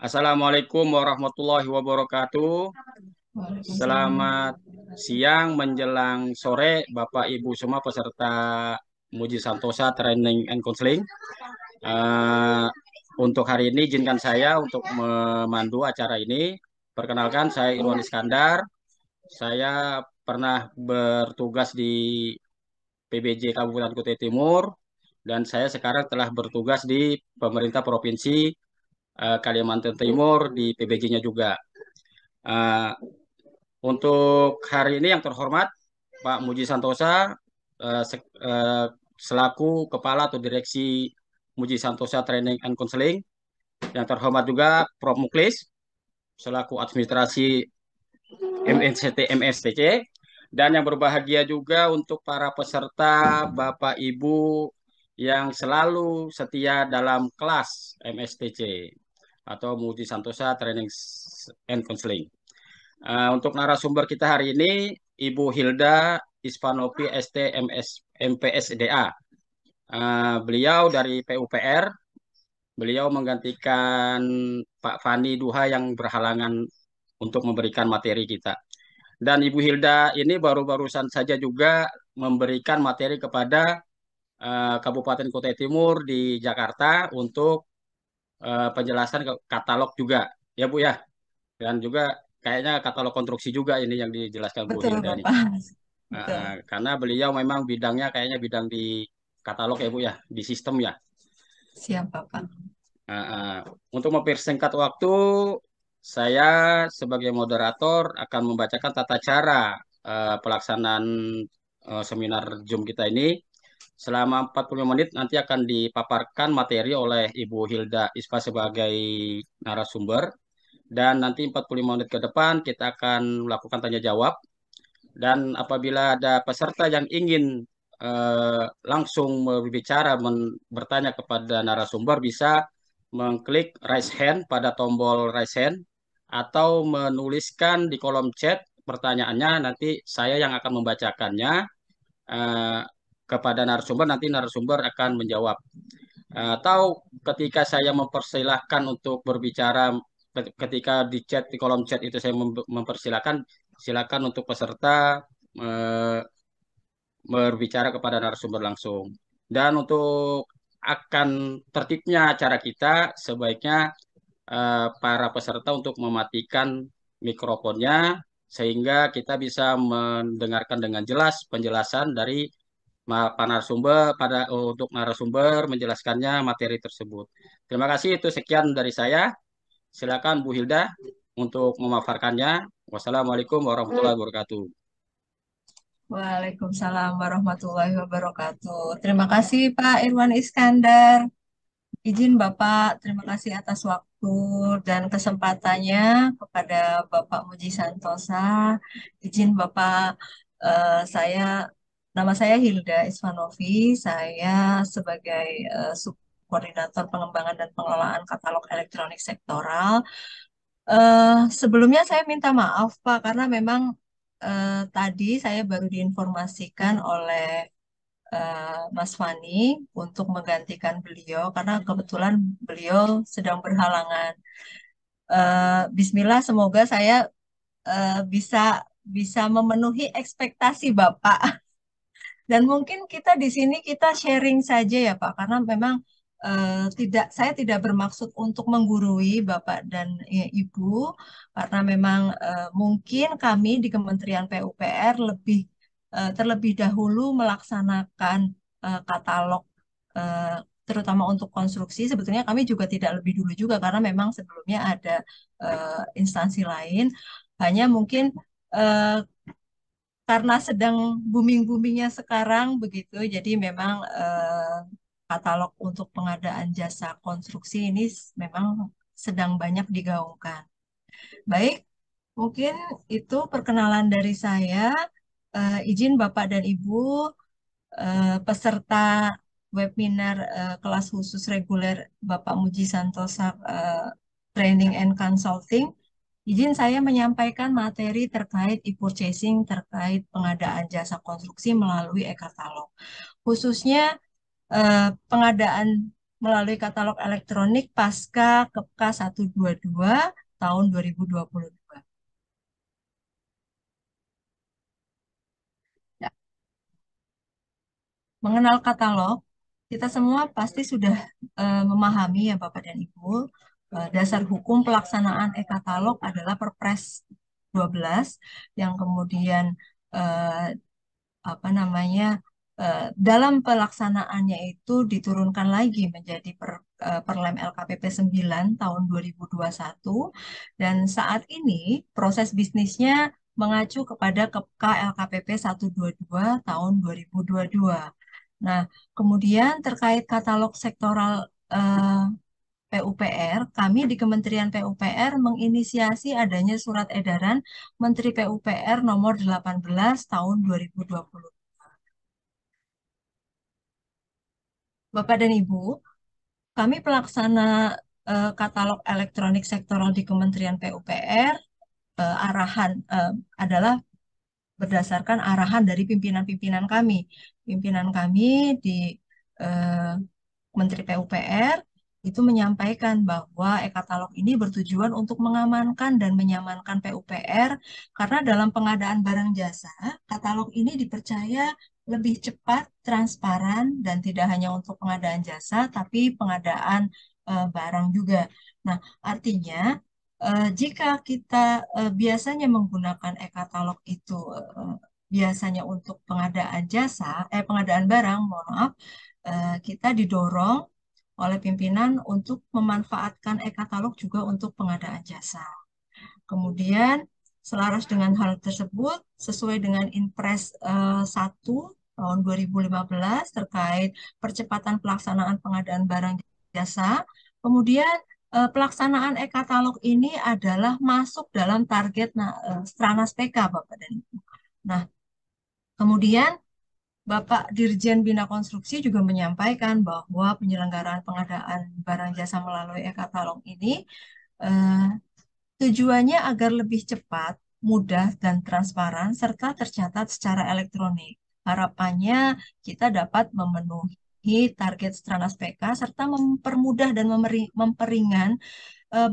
Assalamualaikum warahmatullahi wabarakatuh. Waalaikumsalam. Selamat siang menjelang sore, Bapak Ibu semua peserta Muji Santosa Training and Counseling. Eh, untuk hari ini izinkan saya untuk memandu acara ini. Perkenalkan, saya Irwan Iskandar. Saya pernah bertugas di PBJ Kabupaten Kutai Timur dan saya sekarang telah bertugas di pemerintah Provinsi Kalimantan Timur di PBJ-nya juga. Eh, untuk hari ini yang terhormat Pak Muji Santosa selaku Kepala atau Direksi Muji Santosa Training and Counseling, yang terhormat juga Prof. Muklis selaku Administrasi MNCT MSTC, dan yang berbahagia juga untuk para peserta Bapak Ibu yang selalu setia dalam kelas MSTC atau Muji Santosa Training and Counseling. Untuk narasumber kita hari ini, Ibu Hilda Ispanovi ST MPSDA. Beliau dari PUPR, beliau menggantikan Pak Fani Duha yang berhalangan untuk memberikan materi kita. Dan Ibu Hilda ini baru-barusan saja juga memberikan materi kepada Kabupaten Kutai Timur di Jakarta untuk penjelasan katalog juga, ya Bu ya. Dan juga kayaknya katalog konstruksi juga ini yang dijelaskan Bu Betul, Hilda nih. Bapak. Betul. Karena beliau memang bidangnya kayaknya bidang di katalog ya Bu ya, di sistem ya. Siap, Bapak. Uh, uh, untuk mempersingkat waktu, saya sebagai moderator akan membacakan tata cara pelaksanaan seminar Zoom kita ini. Selama 45 menit nanti akan dipaparkan materi oleh Ibu Hilda Ispa sebagai narasumber. Dan nanti 45 menit ke depan kita akan melakukan tanya jawab. Dan apabila ada peserta yang ingin langsung berbicara, bertanya kepada narasumber, bisa mengklik raise hand pada tombol raise hand atau menuliskan di kolom chat pertanyaannya. Nanti saya yang akan membacakannya eh, kepada narasumber, nanti narasumber akan menjawab. Atau ketika saya mempersilahkan untuk berbicara, ketika di chat di kolom chat itu saya mempersilahkan, silakan untuk peserta eh, berbicara kepada narasumber langsung. Dan untuk akan tertibnya acara kita, sebaiknya para peserta untuk mematikan mikrofonnya sehingga kita bisa mendengarkan dengan jelas penjelasan dari Pak narasumber untuk narasumber menjelaskannya materi tersebut. Terima kasih, itu sekian dari saya. Silakan Bu Hilda untuk memaparkannya. Wassalamualaikum warahmatullahi wabarakatuh. Waalaikumsalam warahmatullahi wabarakatuh. Terima kasih, Pak Irwan Iskandar. Izin Bapak, terima kasih atas waktu dan kesempatannya kepada Bapak Muji Santosa. Izin Bapak, saya, nama saya Hilda Isvanovi. Saya sebagai Subkoordinator Pengembangan dan Pengelolaan Katalog Elektronik Sektoral. Sebelumnya saya minta maaf Pak karena memang tadi saya baru diinformasikan oleh Mas Fani untuk menggantikan beliau karena kebetulan beliau sedang berhalangan. Bismillah, semoga saya bisa bisa memenuhi ekspektasi Bapak. Dan mungkin kita di sini kita sharing saja ya Pak, karena memang saya tidak bermaksud untuk menggurui Bapak dan Ibu, karena memang mungkin kami di Kementerian PUPR terlebih dahulu melaksanakan katalog eh, terutama untuk konstruksi. Sebetulnya kami juga tidak lebih dulu juga karena memang sebelumnya ada instansi lain. Hanya mungkin eh, karena sedang booming-boomingnya sekarang begitu, jadi memang katalog untuk pengadaan jasa konstruksi ini memang sedang banyak digaungkan. Baik, mungkin itu perkenalan dari saya. Izin Bapak dan Ibu peserta webinar kelas khusus reguler Bapak Muji Santosa Training and Consulting. Izin saya menyampaikan materi terkait e-purchasing terkait pengadaan jasa konstruksi melalui e-katalog. Khususnya pengadaan melalui katalog elektronik pasca Kepka 122 tahun 2022. Ya, mengenal katalog, kita semua pasti sudah memahami ya Bapak dan Ibu, dasar hukum pelaksanaan e-katalog adalah Perpres 12 yang kemudian eh, apa namanya dalam pelaksanaannya itu diturunkan lagi menjadi Perlem LKPP 9 tahun 2021 dan saat ini proses bisnisnya mengacu kepada Kepka LKPP 122 tahun 2022. Nah, kemudian terkait katalog sektoral PUPR, kami di Kementerian PUPR menginisiasi adanya surat edaran Menteri PUPR nomor 18 tahun 2020. Bapak dan Ibu, kami pelaksana katalog elektronik sektoral di Kementerian PUPR arahan adalah berdasarkan arahan dari pimpinan-pimpinan kami. Pimpinan kami di eh, Menteri PUPR itu menyampaikan bahwa e-katalog ini bertujuan untuk mengamankan dan menyamankan PUPR karena dalam pengadaan barang jasa, katalog ini dipercaya lebih cepat, transparan, dan tidak hanya untuk pengadaan jasa, tapi pengadaan barang juga. Nah, artinya jika kita biasanya menggunakan e-katalog itu biasanya untuk pengadaan jasa, pengadaan barang, mohon maaf, kita didorong oleh pimpinan untuk memanfaatkan e-katalog juga untuk pengadaan jasa. Kemudian, selaras dengan hal tersebut, sesuai dengan Inpres 1 tahun 2015 terkait percepatan pelaksanaan pengadaan barang jasa, kemudian pelaksanaan e-katalog ini adalah masuk dalam target Stranas PK, Bapak dan Ibu. Nah, kemudian Bapak Dirjen Bina Konstruksi juga menyampaikan bahwa penyelenggaraan pengadaan barang jasa melalui e-katalog ini eh, tujuannya agar lebih cepat, mudah, dan transparan, serta tercatat secara elektronik. Harapannya kita dapat memenuhi target Stranas PK, serta mempermudah dan memperingan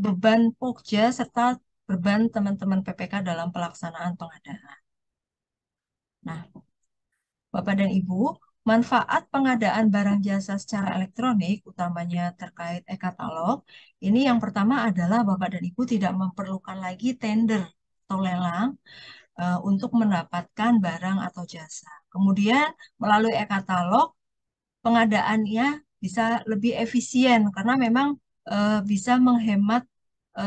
beban Pokja, serta beban teman-teman PPK dalam pelaksanaan pengadaan. Nah, Bapak dan Ibu, manfaat pengadaan barang jasa secara elektronik, utamanya terkait e-katalog, ini yang pertama adalah Bapak dan Ibu tidak memerlukan lagi tender atau lelang untuk mendapatkan barang atau jasa. Kemudian melalui e-katalog, pengadaannya bisa lebih efisien karena memang bisa menghemat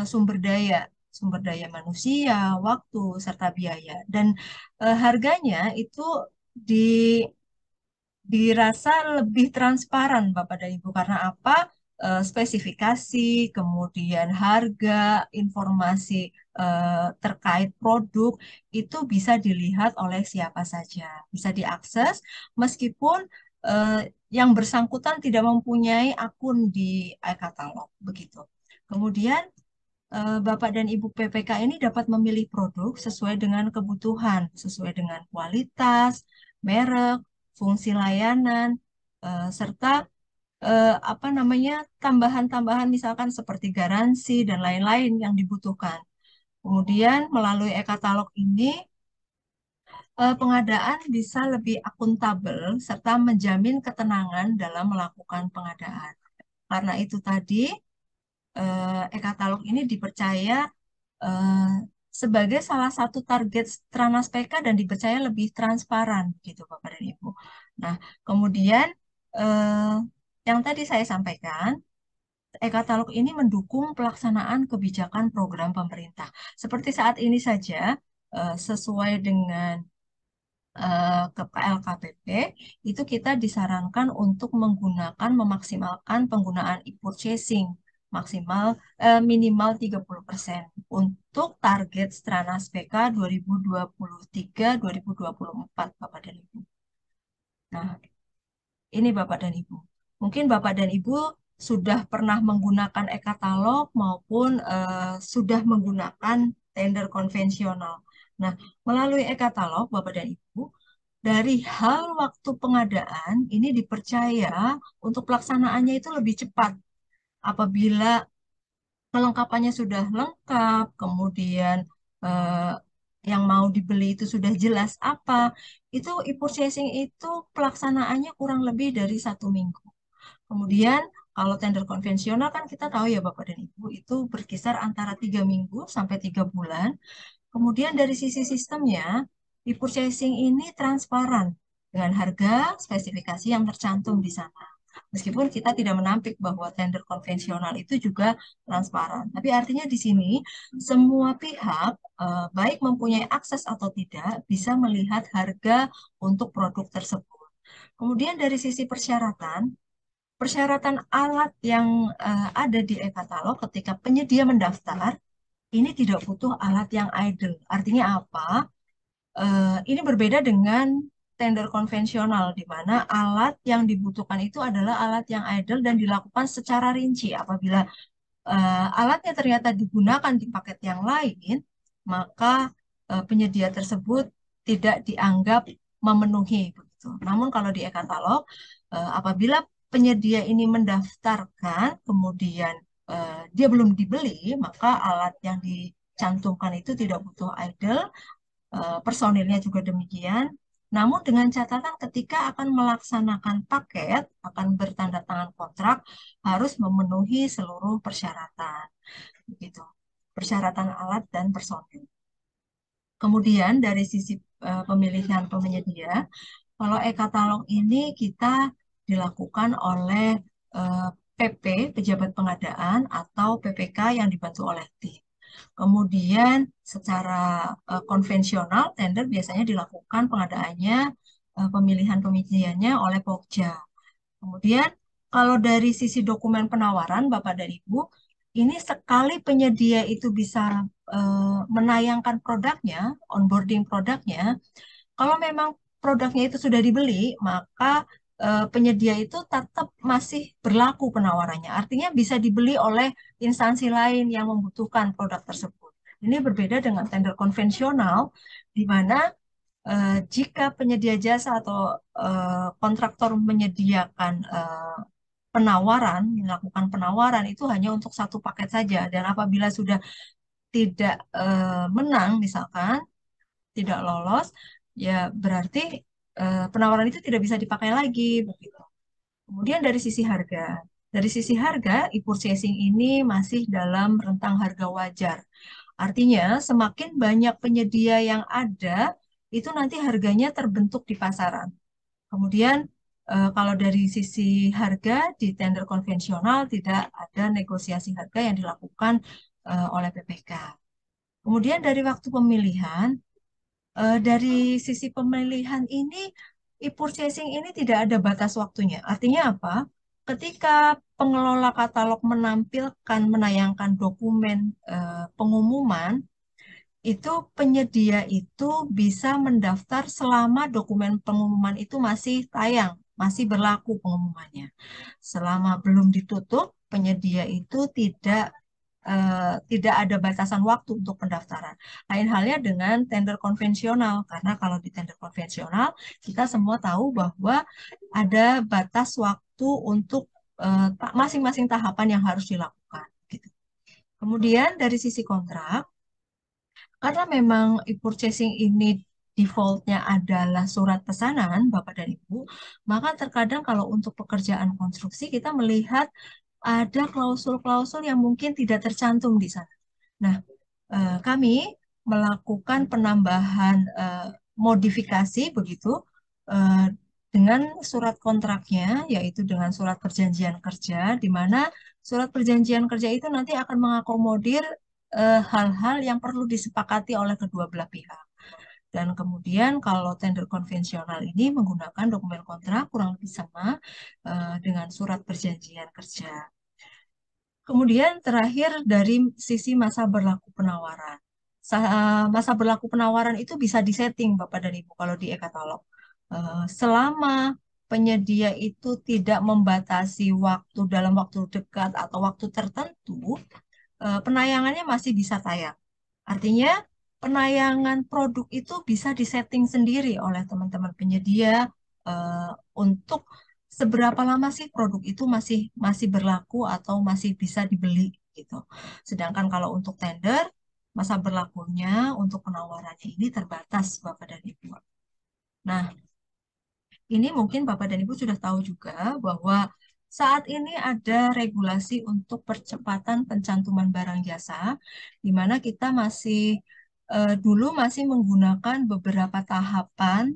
sumber daya manusia, waktu, serta biaya. Dan harganya itu di dirasa lebih transparan Bapak dan Ibu karena apa? Spesifikasi, kemudian harga, informasi terkait produk itu bisa dilihat oleh siapa saja, bisa diakses meskipun eh, yang bersangkutan tidak mempunyai akun di e-katalog begitu. Kemudian Bapak dan Ibu PPK ini dapat memilih produk sesuai dengan kebutuhan, sesuai dengan kualitas, merek, fungsi layanan, serta apa namanya tambahan-tambahan misalkan seperti garansi dan lain-lain yang dibutuhkan. Kemudian melalui e-katalog ini pengadaan bisa lebih akuntabel serta menjamin ketenangan dalam melakukan pengadaan. Karena itu tadi e-katalog ini dipercaya eh, sebagai salah satu target Stranas PK dan dipercaya lebih transparan gitu Bapak dan Ibu. Nah, kemudian eh, yang tadi saya sampaikan, e-katalog ini mendukung pelaksanaan kebijakan program pemerintah. Seperti saat ini saja, sesuai dengan ke LKPP, itu kita disarankan untuk memaksimalkan penggunaan e-purchasing maksimal minimal 30% untuk target Stranas PK 2023-2024 Bapak dan Ibu. Nah, ini Bapak dan Ibu. Mungkin Bapak dan Ibu sudah pernah menggunakan e-katalog maupun sudah menggunakan tender konvensional. Nah, melalui e-katalog Bapak dan Ibu dari hal waktu pengadaan ini dipercaya untuk pelaksanaannya itu lebih cepat apabila kelengkapannya sudah lengkap, kemudian eh, yang mau dibeli itu sudah jelas apa, itu e-purchasing itu pelaksanaannya kurang lebih dari 1 minggu. Kemudian kalau tender konvensional kan kita tahu ya Bapak dan Ibu itu berkisar antara 3 minggu sampai 3 bulan. Kemudian dari sisi sistemnya, e-purchasing ini transparan dengan harga spesifikasi yang tercantum di sana. Meskipun kita tidak menampik bahwa tender konvensional itu juga transparan. Tapi artinya di sini semua pihak baik mempunyai akses atau tidak bisa melihat harga untuk produk tersebut. Kemudian dari sisi persyaratan, persyaratan alat yang ada di e-katalog ketika penyedia mendaftar ini tidak butuh alat yang idle. Artinya apa? Ini berbeda dengan tender konvensional, di mana alat yang dibutuhkan itu adalah alat yang idle dan dilakukan secara rinci. Apabila alatnya ternyata digunakan di paket yang lain, maka penyedia tersebut tidak dianggap memenuhi. Begitu. Namun kalau di e-katalog, apabila penyedia ini mendaftarkan, kemudian dia belum dibeli, maka alat yang dicantumkan itu tidak butuh idle, personilnya juga demikian. Namun dengan catatan ketika akan melaksanakan paket, akan bertanda tangan kontrak, harus memenuhi seluruh persyaratan. Begitu. Persyaratan alat dan personil. Kemudian dari sisi pemilihan penyedia, kalau e-katalog ini kita dilakukan oleh eh, PP, pejabat pengadaan, atau PPK yang dibantu oleh tim. Kemudian secara konvensional, tender biasanya dilakukan pengadaannya, pemilihan penyediaannya oleh Pokja. Kemudian kalau dari sisi dokumen penawaran, Bapak dan Ibu, ini sekali penyedia itu bisa menayangkan produknya, onboarding produknya, kalau memang produknya itu sudah dibeli, maka penyedia itu tetap masih berlaku penawarannya. Artinya bisa dibeli oleh instansi lain yang membutuhkan produk tersebut. Ini berbeda dengan tender konvensional, di mana jika penyedia jasa atau kontraktor menyediakan penawaran, melakukan penawaran itu hanya untuk satu paket saja. Dan apabila sudah tidak menang, misalkan tidak lolos, ya berarti penawaran itu tidak bisa dipakai lagi begitu. Kemudian dari sisi harga, e-purchasing ini masih dalam rentang harga wajar. Artinya semakin banyak penyedia yang ada, itu nanti harganya terbentuk di pasaran. Kemudian kalau dari sisi harga di tender konvensional tidak ada negosiasi harga yang dilakukan oleh PPK. Kemudian dari waktu pemilihan, dari sisi pemilihan ini, e-purchasing ini tidak ada batas waktunya. Artinya apa? Ketika pengelola katalog menampilkan, menayangkan dokumen pengumuman, itu penyedia itu bisa mendaftar selama dokumen pengumuman itu masih tayang, masih berlaku pengumumannya. Selama belum ditutup, penyedia itu tidak ada batasan waktu untuk pendaftaran. Lain halnya dengan tender konvensional, karena kalau di tender konvensional kita semua tahu bahwa ada batas waktu untuk masing-masing tahapan yang harus dilakukan. Gitu. Kemudian dari sisi kontrak, karena memang e-purchasing ini defaultnya adalah surat pesanan, Bapak dan Ibu, maka terkadang kalau untuk pekerjaan konstruksi kita melihat ada klausul-klausul yang mungkin tidak tercantum di sana. Nah, kami melakukan penambahan modifikasi begitu eh, dengan surat kontraknya, yaitu dengan surat perjanjian kerja, di mana surat perjanjian kerja itu nanti akan mengakomodir hal-hal yang perlu disepakati oleh kedua belah pihak. Dan kemudian kalau tender konvensional ini menggunakan dokumen kontrak kurang lebih sama dengan surat perjanjian kerja. Kemudian terakhir dari sisi masa berlaku penawaran. Masa berlaku penawaran itu bisa disetting Bapak dan Ibu kalau di e-katalog. Selama penyedia itu tidak membatasi waktu dalam waktu dekat atau waktu tertentu, penayangannya masih bisa tayang. Artinya penayangan produk itu bisa disetting sendiri oleh teman-teman penyedia eh, untuk seberapa lama sih produk itu masih masih berlaku atau masih bisa dibeli gitu. Sedangkan kalau untuk tender, masa berlakunya untuk penawarannya ini terbatas, Bapak dan Ibu. Nah, ini mungkin Bapak dan Ibu sudah tahu juga bahwa saat ini ada regulasi untuk percepatan pencantuman barang jasa, di mana kita masih dulu masih menggunakan beberapa tahapan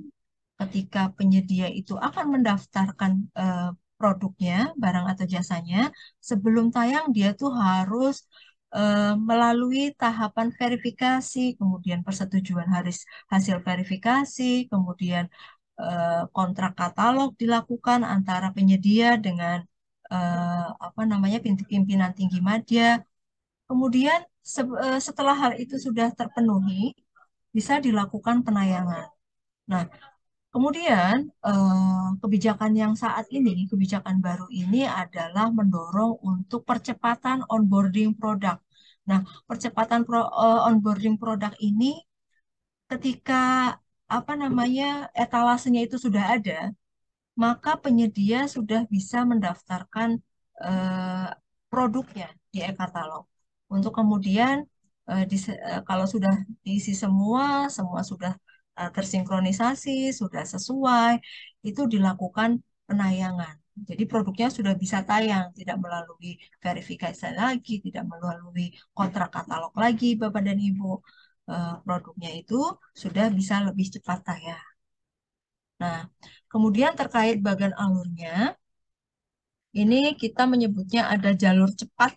ketika penyedia itu akan mendaftarkan produknya, barang atau jasanya, sebelum tayang dia tuh harus melalui tahapan verifikasi, kemudian persetujuan hasil verifikasi, kemudian kontrak katalog dilakukan antara penyedia dengan apa namanya pimpinan tinggi media. Kemudian setelah hal itu sudah terpenuhi, bisa dilakukan penayangan. Nah, kemudian kebijakan yang saat ini, kebijakan baru ini adalah mendorong untuk percepatan onboarding produk. Nah, percepatan onboarding produk ini ketika apa namanya etalasenya itu sudah ada, maka penyedia sudah bisa mendaftarkan eh, produknya di e-katalog. Untuk kemudian kalau sudah diisi semua, semua sudah tersinkronisasi, sudah sesuai, itu dilakukan penayangan. Jadi produknya sudah bisa tayang, tidak melalui verifikasi lagi, tidak melalui kontrak katalog lagi, Bapak dan Ibu. Produknya itu sudah bisa lebih cepat tayang. Nah, kemudian terkait bagan alurnya, ini kita menyebutnya ada jalur cepat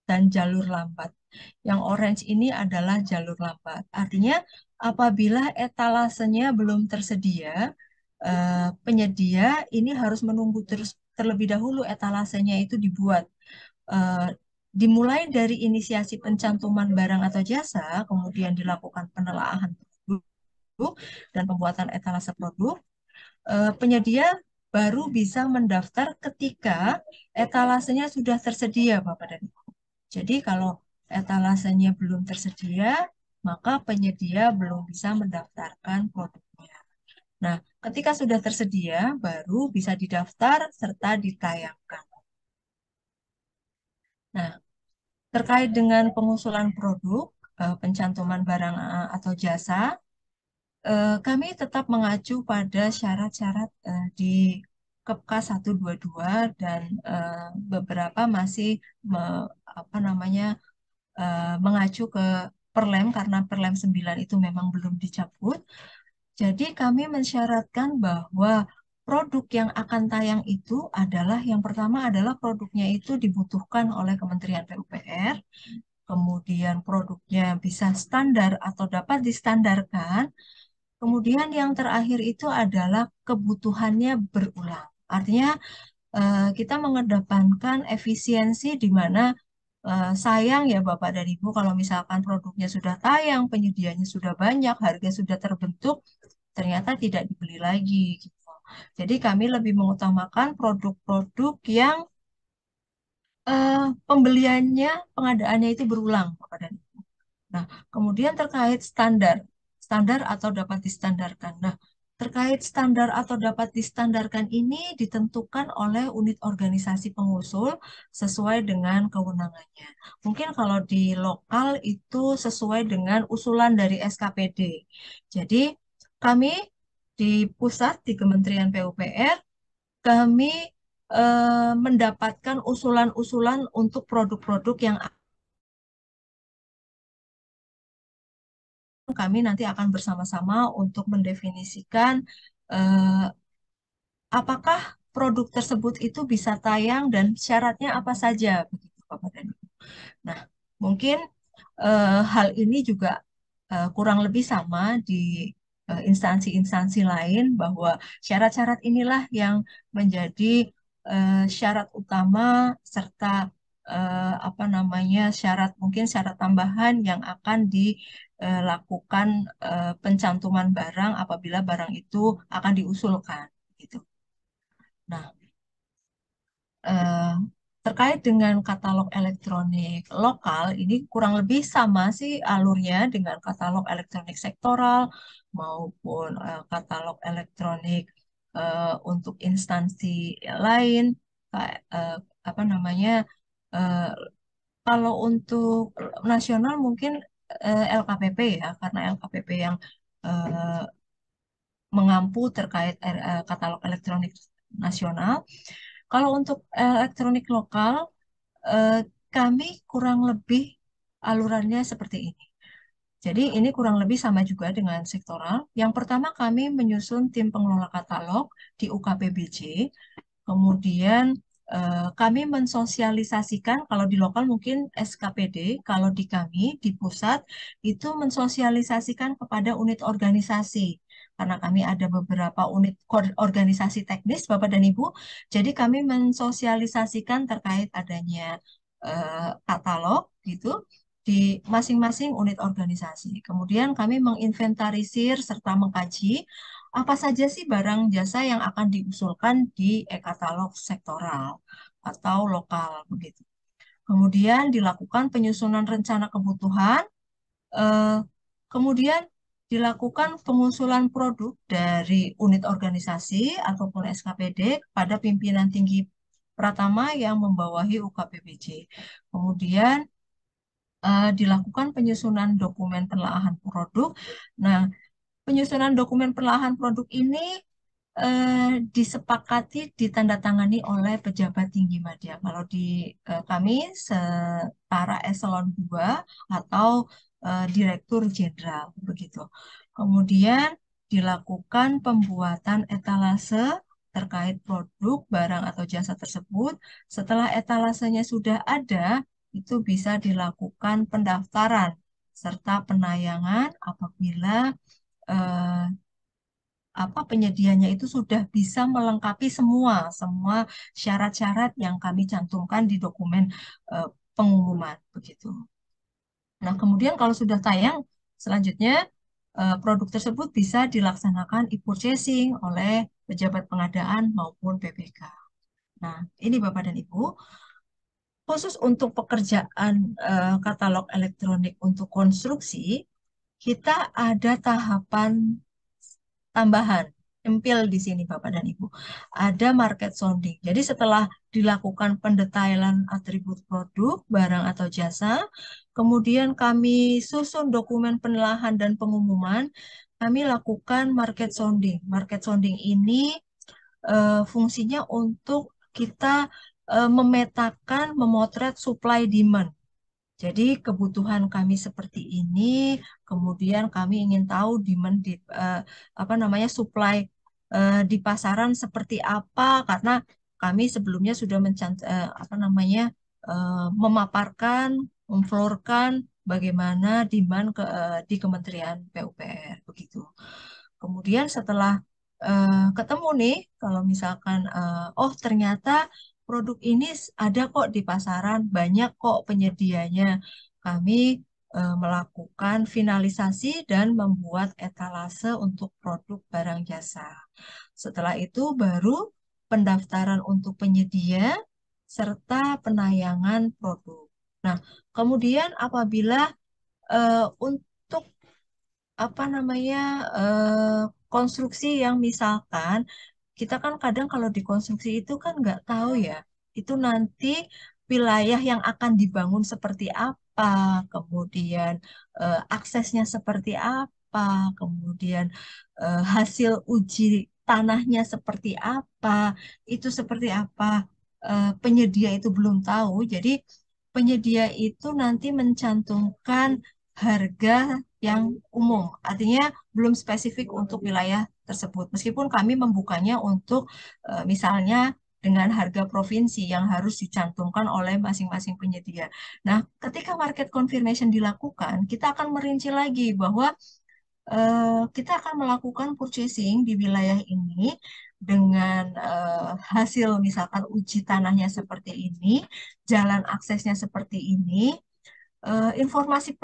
dan jalur lambat. Yang orange ini adalah jalur lambat. Artinya apabila etalasenya belum tersedia, penyedia ini harus menunggu terus terlebih dahulu etalasenya itu dibuat. Eh, Dimulai dari inisiasi pencantuman barang atau jasa, kemudian dilakukan penelaahan produk dan pembuatan etalase produk, penyedia baru bisa mendaftar ketika etalasenya sudah tersedia, Bapak dan Ibu. Jadi kalau etalasenya belum tersedia, maka penyedia belum bisa mendaftarkan produknya. Nah, ketika sudah tersedia, baru bisa didaftar serta ditayangkan. Nah, terkait dengan pengusulan produk, pencantuman barang atau jasa, kami tetap mengacu pada syarat-syarat di Kepka 122 dan beberapa masih apa namanya mengacu ke Perlem karena Perlem 9 itu memang belum dicabut. Jadi kami mensyaratkan bahwa produk yang akan tayang itu adalah yang pertama adalah produknya itu dibutuhkan oleh Kementerian PUPR, kemudian produknya bisa standar atau dapat distandarkan. Kemudian yang terakhir itu adalah kebutuhannya berulang. Artinya kita mengedepankan efisiensi di mana sayang ya Bapak dan Ibu kalau misalkan produknya sudah tayang, penyediaannya sudah banyak, harga sudah terbentuk, ternyata tidak dibeli lagi gitu. Jadi kami lebih mengutamakan produk-produk yang pembeliannya, pengadaannya itu berulang Bapak dan Ibu. Nah, kemudian terkait standar, standar atau dapat distandarkan. Nah, terkait standar atau dapat distandarkan ini ditentukan oleh unit organisasi pengusul sesuai dengan kewenangannya. Mungkin kalau di lokal itu sesuai dengan usulan dari SKPD. Jadi, kami di pusat, di Kementerian PUPR, kami mendapatkan usulan-usulan untuk produk-produk yang kami nanti akan bersama-sama untuk mendefinisikan eh, apakah produk tersebut itu bisa tayang dan syaratnya apa saja begitu Bapak dan Ibu. Nah, mungkin hal ini juga kurang lebih sama di instansi-instansi lain bahwa syarat-syarat inilah yang menjadi syarat utama serta apa namanya syarat mungkin syarat tambahan yang akan dilakukan pencantuman barang apabila barang itu akan diusulkan gitu. Nah, eh, terkait dengan katalog elektronik lokal, ini kurang lebih sama sih alurnya dengan katalog elektronik sektoral maupun katalog elektronik untuk instansi lain, kayak apa namanya, eh, kalau untuk nasional mungkin LKPP ya, karena LKPP yang eh, mengampu terkait katalog elektronik nasional. Kalau untuk elektronik lokal, eh, kami kurang lebih alurannya seperti ini. Jadi ini kurang lebih sama juga dengan sektoral. Yang pertama kami menyusun tim pengelola katalog di UKPBJ. Kemudian kami mensosialisasikan, kalau di lokal mungkin SKPD, kalau di kami di pusat itu mensosialisasikan kepada unit organisasi. Karena kami ada beberapa unit organisasi teknis, Bapak dan Ibu, jadi kami mensosialisasikan terkait adanya katalog gitu di masing-masing unit organisasi. Kemudian kami menginventarisir serta mengkaji apa saja sih barang jasa yang akan diusulkan di e-katalog sektoral atau lokal begitu. Kemudian dilakukan penyusunan rencana kebutuhan, eh, kemudian dilakukan pengusulan produk dari unit organisasi ataupun SKPD kepada pimpinan tinggi Pratama yang membawahi UKPBJ. Kemudian dilakukan penyusunan dokumen penelaahan produk. Nah, penyusunan dokumen penelaahan produk ini disepakati ditandatangani oleh pejabat tinggi media. Kalau di kami setara eselon 2 atau direktur jenderal begitu. Kemudian dilakukan pembuatan etalase terkait produk, barang atau jasa tersebut. Setelah etalasenya sudah ada, itu bisa dilakukan pendaftaran serta penayangan apabila eh, penyedianya itu sudah bisa melengkapi semua semua syarat-syarat yang kami cantumkan di dokumen eh, pengumuman begitu. Nah, kemudian kalau sudah tayang, selanjutnya produk tersebut bisa dilaksanakan e-purchasing oleh pejabat pengadaan maupun PPK. Nah, ini Bapak dan Ibu, khusus untuk pekerjaan katalog elektronik untuk konstruksi, kita ada tahapan tambahan empil di sini Bapak dan Ibu. Ada market sounding. Jadi setelah dilakukan pendetailan atribut produk, barang atau jasa, kemudian kami susun dokumen penelahan dan pengumuman, kami lakukan market sounding. Market sounding ini fungsinya untuk kita memetakan, memotret supply demand. Jadi kebutuhan kami seperti ini, kemudian kami ingin tahu demand di apa namanya supply di pasaran seperti apa karena kami sebelumnya sudah apa namanya memaparkan, memflorkan bagaimana demand di Kementerian PUPR begitu. Kemudian setelah ketemu nih, kalau misalkan oh ternyata produk ini ada kok di pasaran, banyak kok penyedianya. Kami melakukan finalisasi dan membuat etalase untuk produk barang jasa. Setelah itu baru pendaftaran untuk penyedia serta penayangan produk. Nah, kemudian apabila untuk apa namanya konstruksi yang misalkan kita kan kadang kalau di konstruksi itu kan nggak tahu ya itu nanti wilayah yang akan dibangun seperti apa, kemudian aksesnya seperti apa, kemudian hasil uji tanahnya seperti apa, itu seperti apa, penyedia itu belum tahu. Jadi penyedia itu nanti mencantumkan harga yang umum, artinya belum spesifik untuk wilayah tersebut. Meskipun kami membukanya untuk misalnya dengan harga provinsi yang harus dicantumkan oleh masing-masing penyedia. Nah, ketika market confirmation dilakukan, kita akan merinci lagi bahwa kita akan melakukan purchasing di wilayah ini dengan hasil misalkan uji tanahnya seperti ini, jalan aksesnya seperti ini, informasi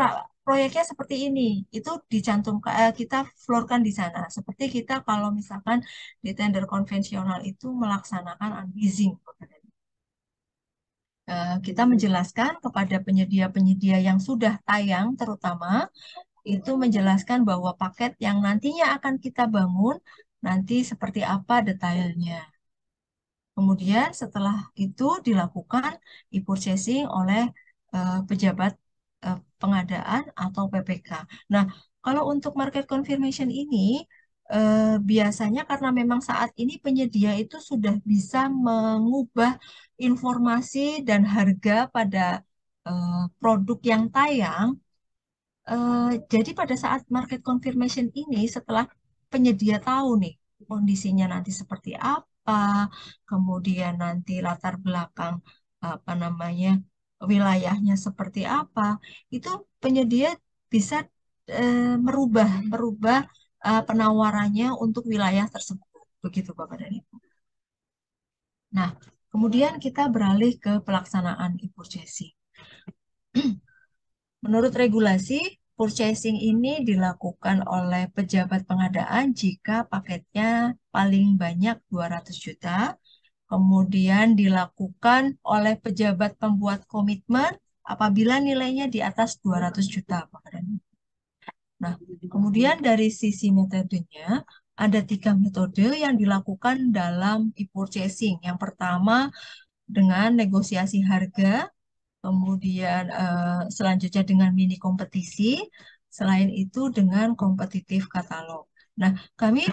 proyeknya seperti ini. Itu dicantumkan, kita florkan di sana. Seperti kita kalau misalkan di tender konvensional itu melaksanakan unleasing. Kita menjelaskan kepada penyedia-penyedia yang sudah tayang, terutama itu menjelaskan bahwa paket yang nantinya akan kita bangun nanti seperti apa detailnya. Kemudian setelah itu dilakukan e-purchasing oleh pejabat pengadaan atau PPK. Nah, kalau untuk market confirmation ini biasanya karena memang saat ini penyedia itu sudah bisa mengubah informasi dan harga pada produk yang tayang. Jadi pada saat market confirmation ini, setelah penyedia tahu nih kondisinya nanti seperti apa, kemudian nanti latar belakang apa namanya wilayahnya seperti apa, itu penyedia bisa merubah merubah penawarannya untuk wilayah tersebut. Begitu Bapak dan Ibu. Nah, kemudian kita beralih ke pelaksanaan e-purchasing. Menurut regulasi, purchasing ini dilakukan oleh pejabat pengadaan jika paketnya paling banyak 200 juta, kemudian dilakukan oleh pejabat pembuat komitmen apabila nilainya di atas 200 juta. Nah, kemudian dari sisi metodenya, ada 3 metode yang dilakukan dalam e-purchasing. Yang pertama, dengan negosiasi harga, kemudian selanjutnya dengan mini kompetisi, selain itu dengan kompetitif katalog. Nah, kami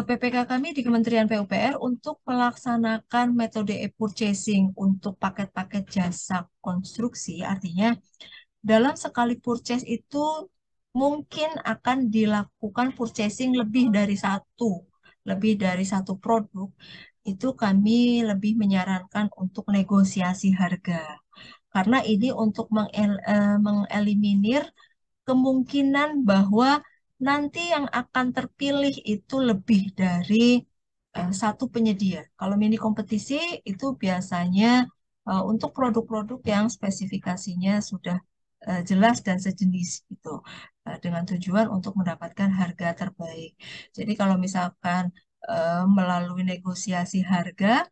PPK kami di Kementerian PUPR untuk melaksanakan metode e-purchasing untuk paket-paket jasa konstruksi, artinya dalam sekali purchase itu mungkin akan dilakukan purchasing lebih dari satu produk. Itu kami lebih menyarankan untuk negosiasi harga. Karena ini untuk mengeliminir kemungkinan bahwa nanti yang akan terpilih itu lebih dari satu penyedia. Kalau mini kompetisi itu biasanya untuk produk-produk yang spesifikasinya sudah jelas dan sejenis itu dengan tujuan untuk mendapatkan harga terbaik. Jadi kalau misalkan melalui negosiasi harga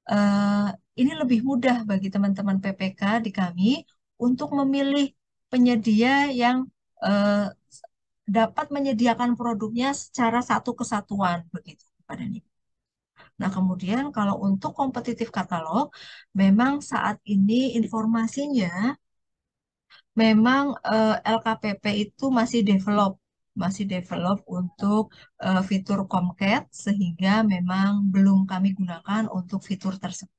eh, ini lebih mudah bagi teman-teman PPK di kami untuk memilih penyedia yang eh, dapat menyediakan produknya secara satu kesatuan begitu pada ini. Nah, kemudian kalau untuk kompetitif katalog, memang saat ini informasinya memang LKPP itu masih develop untuk fitur Comcat sehingga memang belum kami gunakan untuk fitur tersebut.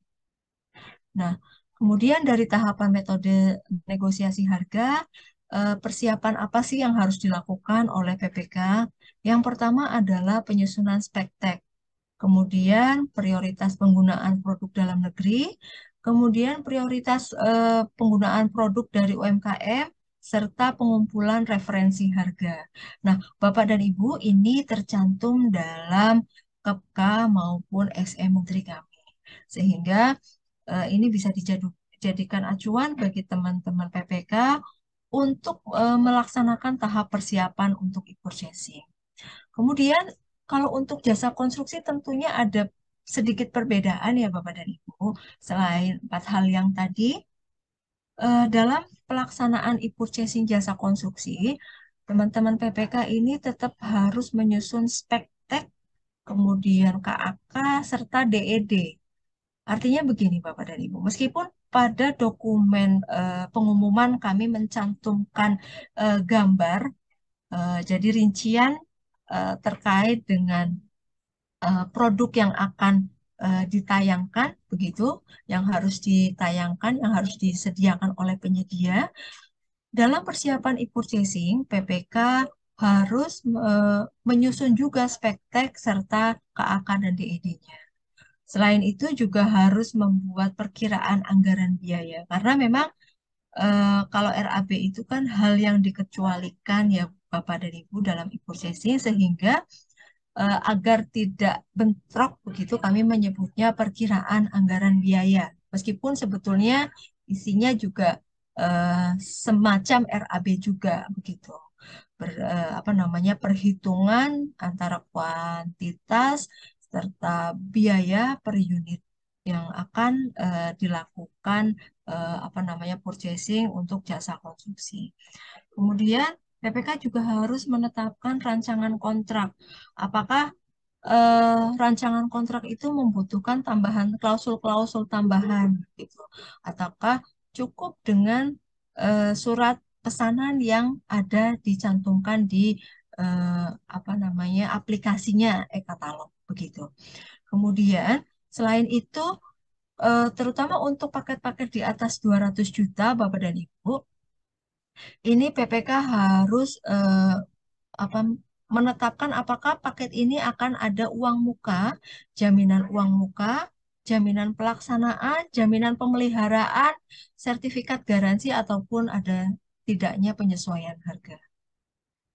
Nah, kemudian dari tahapan metode negosiasi harga, persiapan apa sih yang harus dilakukan oleh PPK? Yang pertama adalah penyusunan spek tek, kemudian prioritas penggunaan produk dalam negeri, kemudian prioritas penggunaan produk dari UMKM, serta pengumpulan referensi harga. Nah, Bapak dan Ibu, ini tercantum dalam KEPK maupun SE Menteri kami. Sehingga ini bisa dijadikan acuan bagi teman-teman PPK untuk melaksanakan tahap persiapan untuk e-purchasing. Kemudian kalau untuk jasa konstruksi tentunya ada sedikit perbedaan ya Bapak dan Ibu. Selain 4 hal yang tadi, dalam pelaksanaan e-purchasing jasa konstruksi, teman-teman PPK ini tetap harus menyusun spek tek, kemudian KAK, serta DED. Artinya begini Bapak dan Ibu, meskipun pada dokumen pengumuman kami mencantumkan gambar, jadi rincian terkait dengan produk yang akan ditayangkan, begitu, yang harus ditayangkan, yang harus disediakan oleh penyedia. Dalam persiapan e-purchasing, PPK harus menyusun juga spek tek serta KAK dan DED-nya. Selain itu juga harus membuat perkiraan anggaran biaya karena memang kalau RAB itu kan hal yang dikecualikan ya Bapak dan Ibu dalam e-purchasing sehingga agar tidak bentrok begitu kami menyebutnya perkiraan anggaran biaya. Meskipun sebetulnya isinya juga semacam RAB juga begitu. Apa namanya perhitungan antara kuantitas serta biaya per unit yang akan dilakukan apa namanya purchasing untuk jasa konstruksi. Kemudian PPK juga harus menetapkan rancangan kontrak. Apakah rancangan kontrak itu membutuhkan tambahan klausul-klausul tambahan gitu, ataukah cukup dengan surat pesanan yang ada dicantumkan di eh, apa namanya aplikasinya e-katalog begitu. Kemudian selain itu terutama untuk paket-paket di atas 200 juta Bapak dan Ibu, ini PPK harus apa menetapkan apakah paket ini akan ada uang muka, jaminan uang muka, jaminan pelaksanaan, jaminan pemeliharaan, sertifikat garansi ataupun ada tidaknya penyesuaian harga.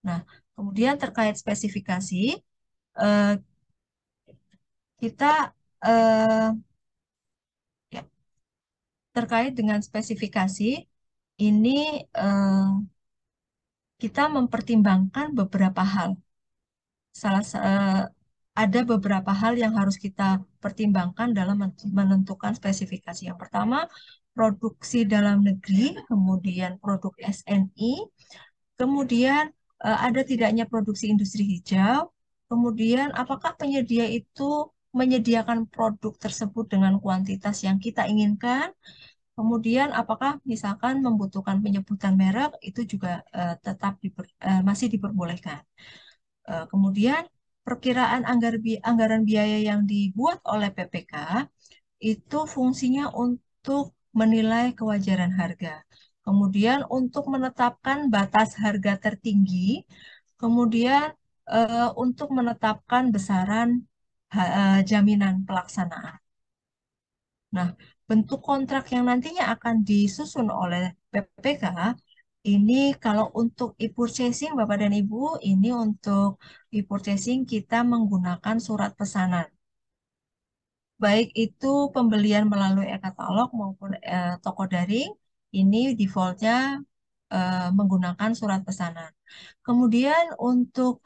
Nah, kemudian terkait spesifikasi, eh, kita eh, ya, terkait dengan spesifikasi ini eh, kita mempertimbangkan beberapa hal. Ada beberapa hal yang harus kita pertimbangkan dalam menentukan spesifikasi. Yang pertama, produksi dalam negeri, kemudian produk SNI, kemudian ada tidaknya produksi industri hijau, kemudian apakah penyedia itu menyediakan produk tersebut dengan kuantitas yang kita inginkan, kemudian apakah misalkan membutuhkan penyebutan merek itu juga tetap masih diperbolehkan. Kemudian perkiraan anggaran biaya yang dibuat oleh PPK itu fungsinya untuk menilai kewajaran harga. Kemudian untuk menetapkan batas harga tertinggi, kemudian untuk menetapkan besaran jaminan pelaksanaan. Nah, bentuk kontrak yang nantinya akan disusun oleh PPK ini kalau untuk e-purchasing Bapak dan Ibu, ini untuk e-purchasing kita menggunakan surat pesanan. Baik itu pembelian melalui e-katalog maupun toko daring, ini defaultnya menggunakan surat pesanan. Kemudian untuk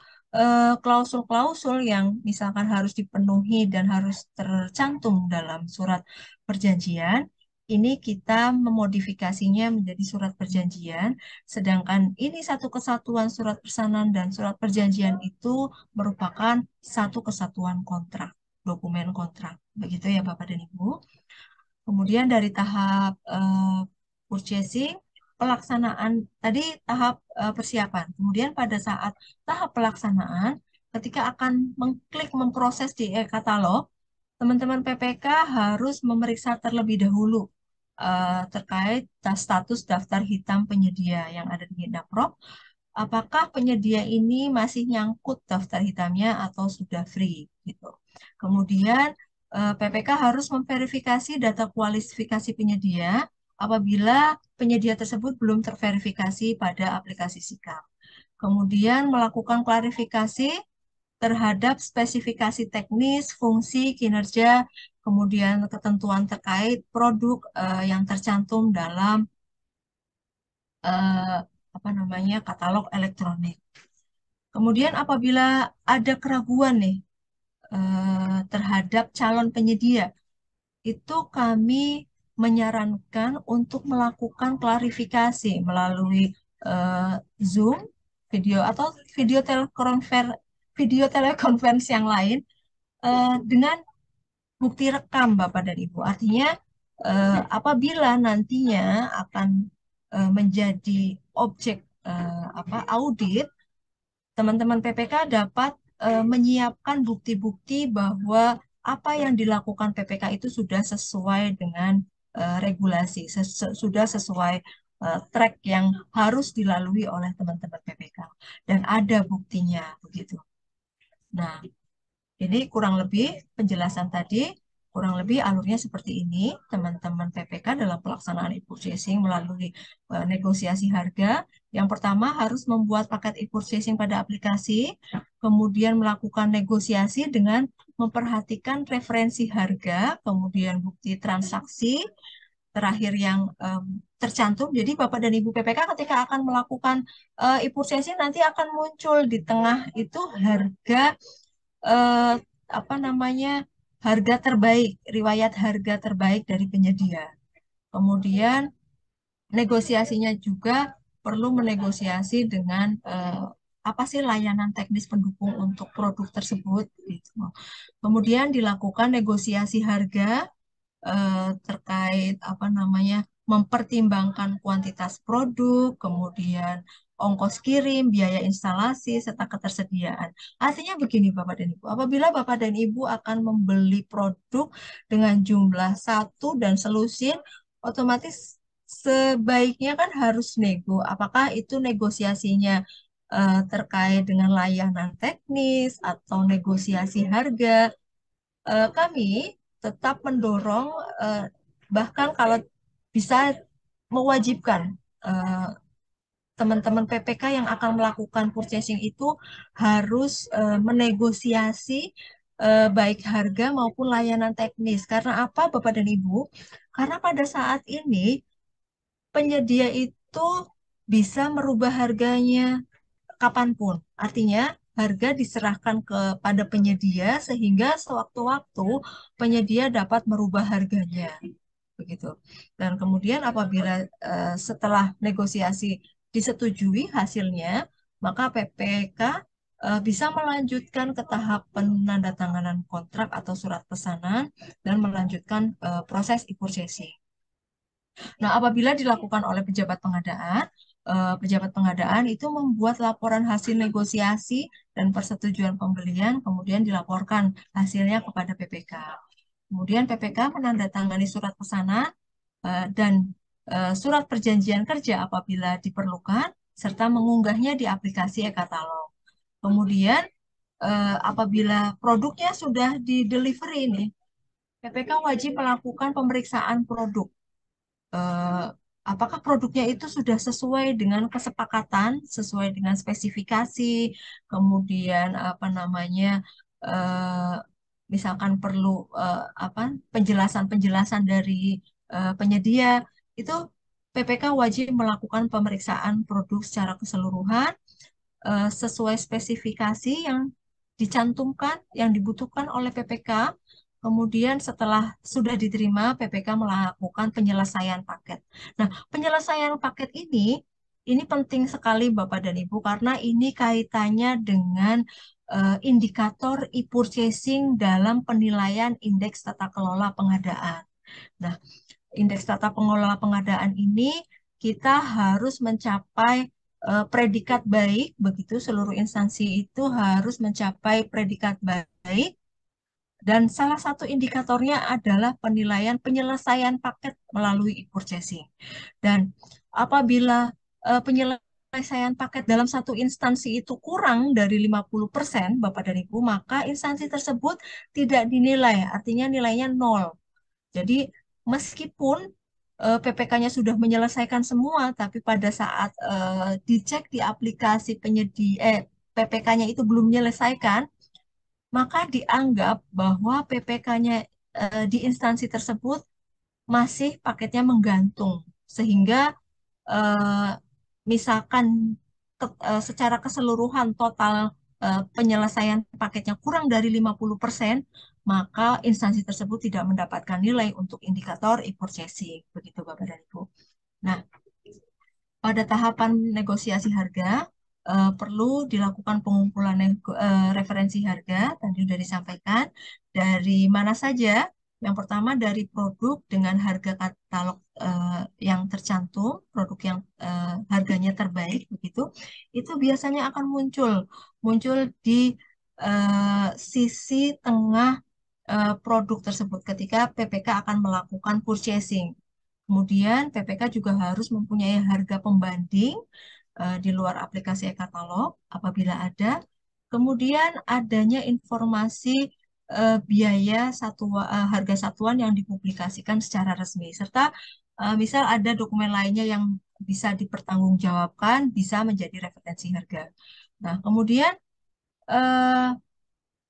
klausul-klausul yang misalkan harus dipenuhi dan harus tercantum dalam surat perjanjian, ini kita memodifikasinya menjadi surat perjanjian, sedangkan ini satu kesatuan surat pesanan dan surat perjanjian itu merupakan satu kesatuan kontrak, dokumen kontrak. Begitu ya Bapak dan Ibu. Kemudian dari tahap purchasing, pelaksanaan tadi tahap persiapan. Kemudian pada saat tahap pelaksanaan, ketika akan mengklik memproses di e-katalog, teman-teman PPK harus memeriksa terlebih dahulu terkait status daftar hitam penyedia yang ada di Indaprop. Apakah penyedia ini masih nyangkut daftar hitamnya atau sudah free gitu. Kemudian PPK harus memverifikasi data kualifikasi penyedia apabila penyedia tersebut belum terverifikasi pada aplikasi SIKAM. Kemudian melakukan klarifikasi terhadap spesifikasi teknis, fungsi, kinerja, kemudian ketentuan terkait produk yang tercantum dalam eh, apa namanya katalog elektronik. Kemudian apabila ada keraguan nih terhadap calon penyedia, itu kami menyarankan untuk melakukan klarifikasi melalui eh, Zoom, video atau video telekonferensi yang lain dengan bukti rekam Bapak dan Ibu. Artinya apabila nantinya akan menjadi objek audit, teman-teman PPK dapat menyiapkan bukti-bukti bahwa apa yang dilakukan PPK itu sudah sesuai dengan regulasi, sudah sesuai track yang harus dilalui oleh teman-teman PPK dan ada buktinya begitu. Nah, jadi kurang lebih penjelasan tadi, kurang lebih alurnya seperti ini, teman-teman PPK dalam pelaksanaan e-purchasing melalui negosiasi harga. Yang pertama harus membuat paket e-purchasing pada aplikasi, kemudian melakukan negosiasi dengan memperhatikan referensi harga, kemudian bukti transaksi, terakhir yang tercantum. Jadi Bapak dan Ibu PPK ketika akan melakukan e-purchasing nanti akan muncul di tengah itu harga eh, apa namanya harga terbaik, riwayat harga terbaik dari penyedia. Kemudian negosiasinya juga perlu menegosiasi dengan apa sih layanan teknis pendukung untuk produk tersebut gitu. Kemudian dilakukan negosiasi harga terkait apa namanya mempertimbangkan kuantitas produk, kemudian ongkos kirim, biaya instalasi, serta ketersediaan. Artinya begini Bapak dan Ibu, apabila Bapak dan Ibu akan membeli produk dengan jumlah satu dan selusin, otomatis sebaiknya kan harus nego. Apakah itu negosiasinya terkait dengan layanan teknis atau negosiasi harga? Kami tetap mendorong eh, bahkan kalau bisa mewajibkan eh, teman-teman PPK yang akan melakukan purchasing itu harus menegosiasi baik harga maupun layanan teknis. Karena apa, Bapak dan Ibu? Karena pada saat ini penyedia itu bisa merubah harganya kapanpun. Artinya, harga diserahkan kepada penyedia sehingga sewaktu-waktu penyedia dapat merubah harganya. Begitu. Dan kemudian apabila setelah negosiasi disetujui hasilnya, maka PPK bisa melanjutkan ke tahap penandatanganan kontrak atau surat pesanan dan melanjutkan proses e-purchasing. Nah, apabila dilakukan oleh pejabat pengadaan itu membuat laporan hasil negosiasi dan persetujuan pembelian, kemudian dilaporkan hasilnya kepada PPK. Kemudian PPK menandatangani surat pesanan dan surat perjanjian kerja apabila diperlukan, serta mengunggahnya di aplikasi e-katalog. Kemudian apabila produknya sudah di-delivery nih, PPK wajib melakukan pemeriksaan produk eh, apakah produknya itu sudah sesuai dengan kesepakatan, sesuai dengan spesifikasi, kemudian apa namanya, eh, misalkan perlu apa penjelasan-penjelasan dari penyedia, itu PPK wajib melakukan pemeriksaan produk secara keseluruhan sesuai spesifikasi yang dicantumkan, yang dibutuhkan oleh PPK. Kemudian setelah sudah diterima, PPK melakukan penyelesaian paket. Nah, penyelesaian paket ini penting sekali Bapak dan Ibu karena ini kaitannya dengan indikator e-purchasing dalam penilaian indeks tata kelola pengadaan. Nah, indeks tata pengelola pengadaan ini kita harus mencapai predikat baik, begitu seluruh instansi itu harus mencapai predikat baik dan salah satu indikatornya adalah penilaian penyelesaian paket melalui e-purchasing. Dan apabila penyelesaian paket dalam satu instansi itu kurang dari 50%, Bapak dan Ibu, maka instansi tersebut tidak dinilai, artinya nilainya nol. Jadi meskipun PPK-nya sudah menyelesaikan semua, tapi pada saat dicek di aplikasi penyedia, PPK-nya itu belum menyelesaikan, maka dianggap bahwa PPK-nya di instansi tersebut masih paketnya menggantung, sehingga eh, misalkan secara keseluruhan total penyelesaian paketnya kurang dari 50%, maka instansi tersebut tidak mendapatkan nilai untuk indikator e-purchasing. Begitu Bapak dan Ibu. Nah, pada tahapan negosiasi harga, perlu dilakukan pengumpulan referensi harga, tadi sudah disampaikan, dari mana saja. Yang pertama dari produk dengan harga katalog yang tercantum, produk yang harganya terbaik, begitu, itu biasanya akan muncul di sisi tengah produk tersebut ketika PPK akan melakukan purchasing. Kemudian PPK juga harus mempunyai harga pembanding di luar aplikasi e-katalog apabila ada. Kemudian adanya informasi biaya harga satuan yang dipublikasikan secara resmi serta misal ada dokumen lainnya yang bisa dipertanggungjawabkan bisa menjadi referensi harga. Nah, kemudian eh,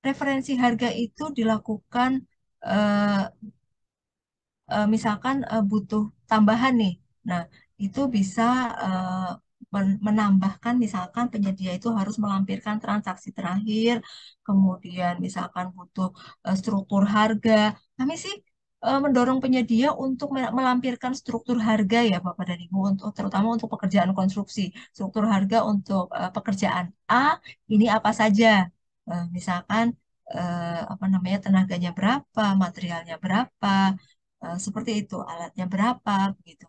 referensi harga itu dilakukan eh, misalkan butuh tambahan nih. Nah, itu bisa menambahkan misalkan penyedia itu harus melampirkan transaksi terakhir, kemudian misalkan butuh struktur harga. Kami sih mendorong penyedia untuk melampirkan struktur harga ya Bapak dan Ibu untuk terutama untuk pekerjaan konstruksi. Struktur harga untuk pekerjaan A ini apa saja? Misalkan apa namanya tenaganya berapa, materialnya berapa, seperti itu, alatnya berapa begitu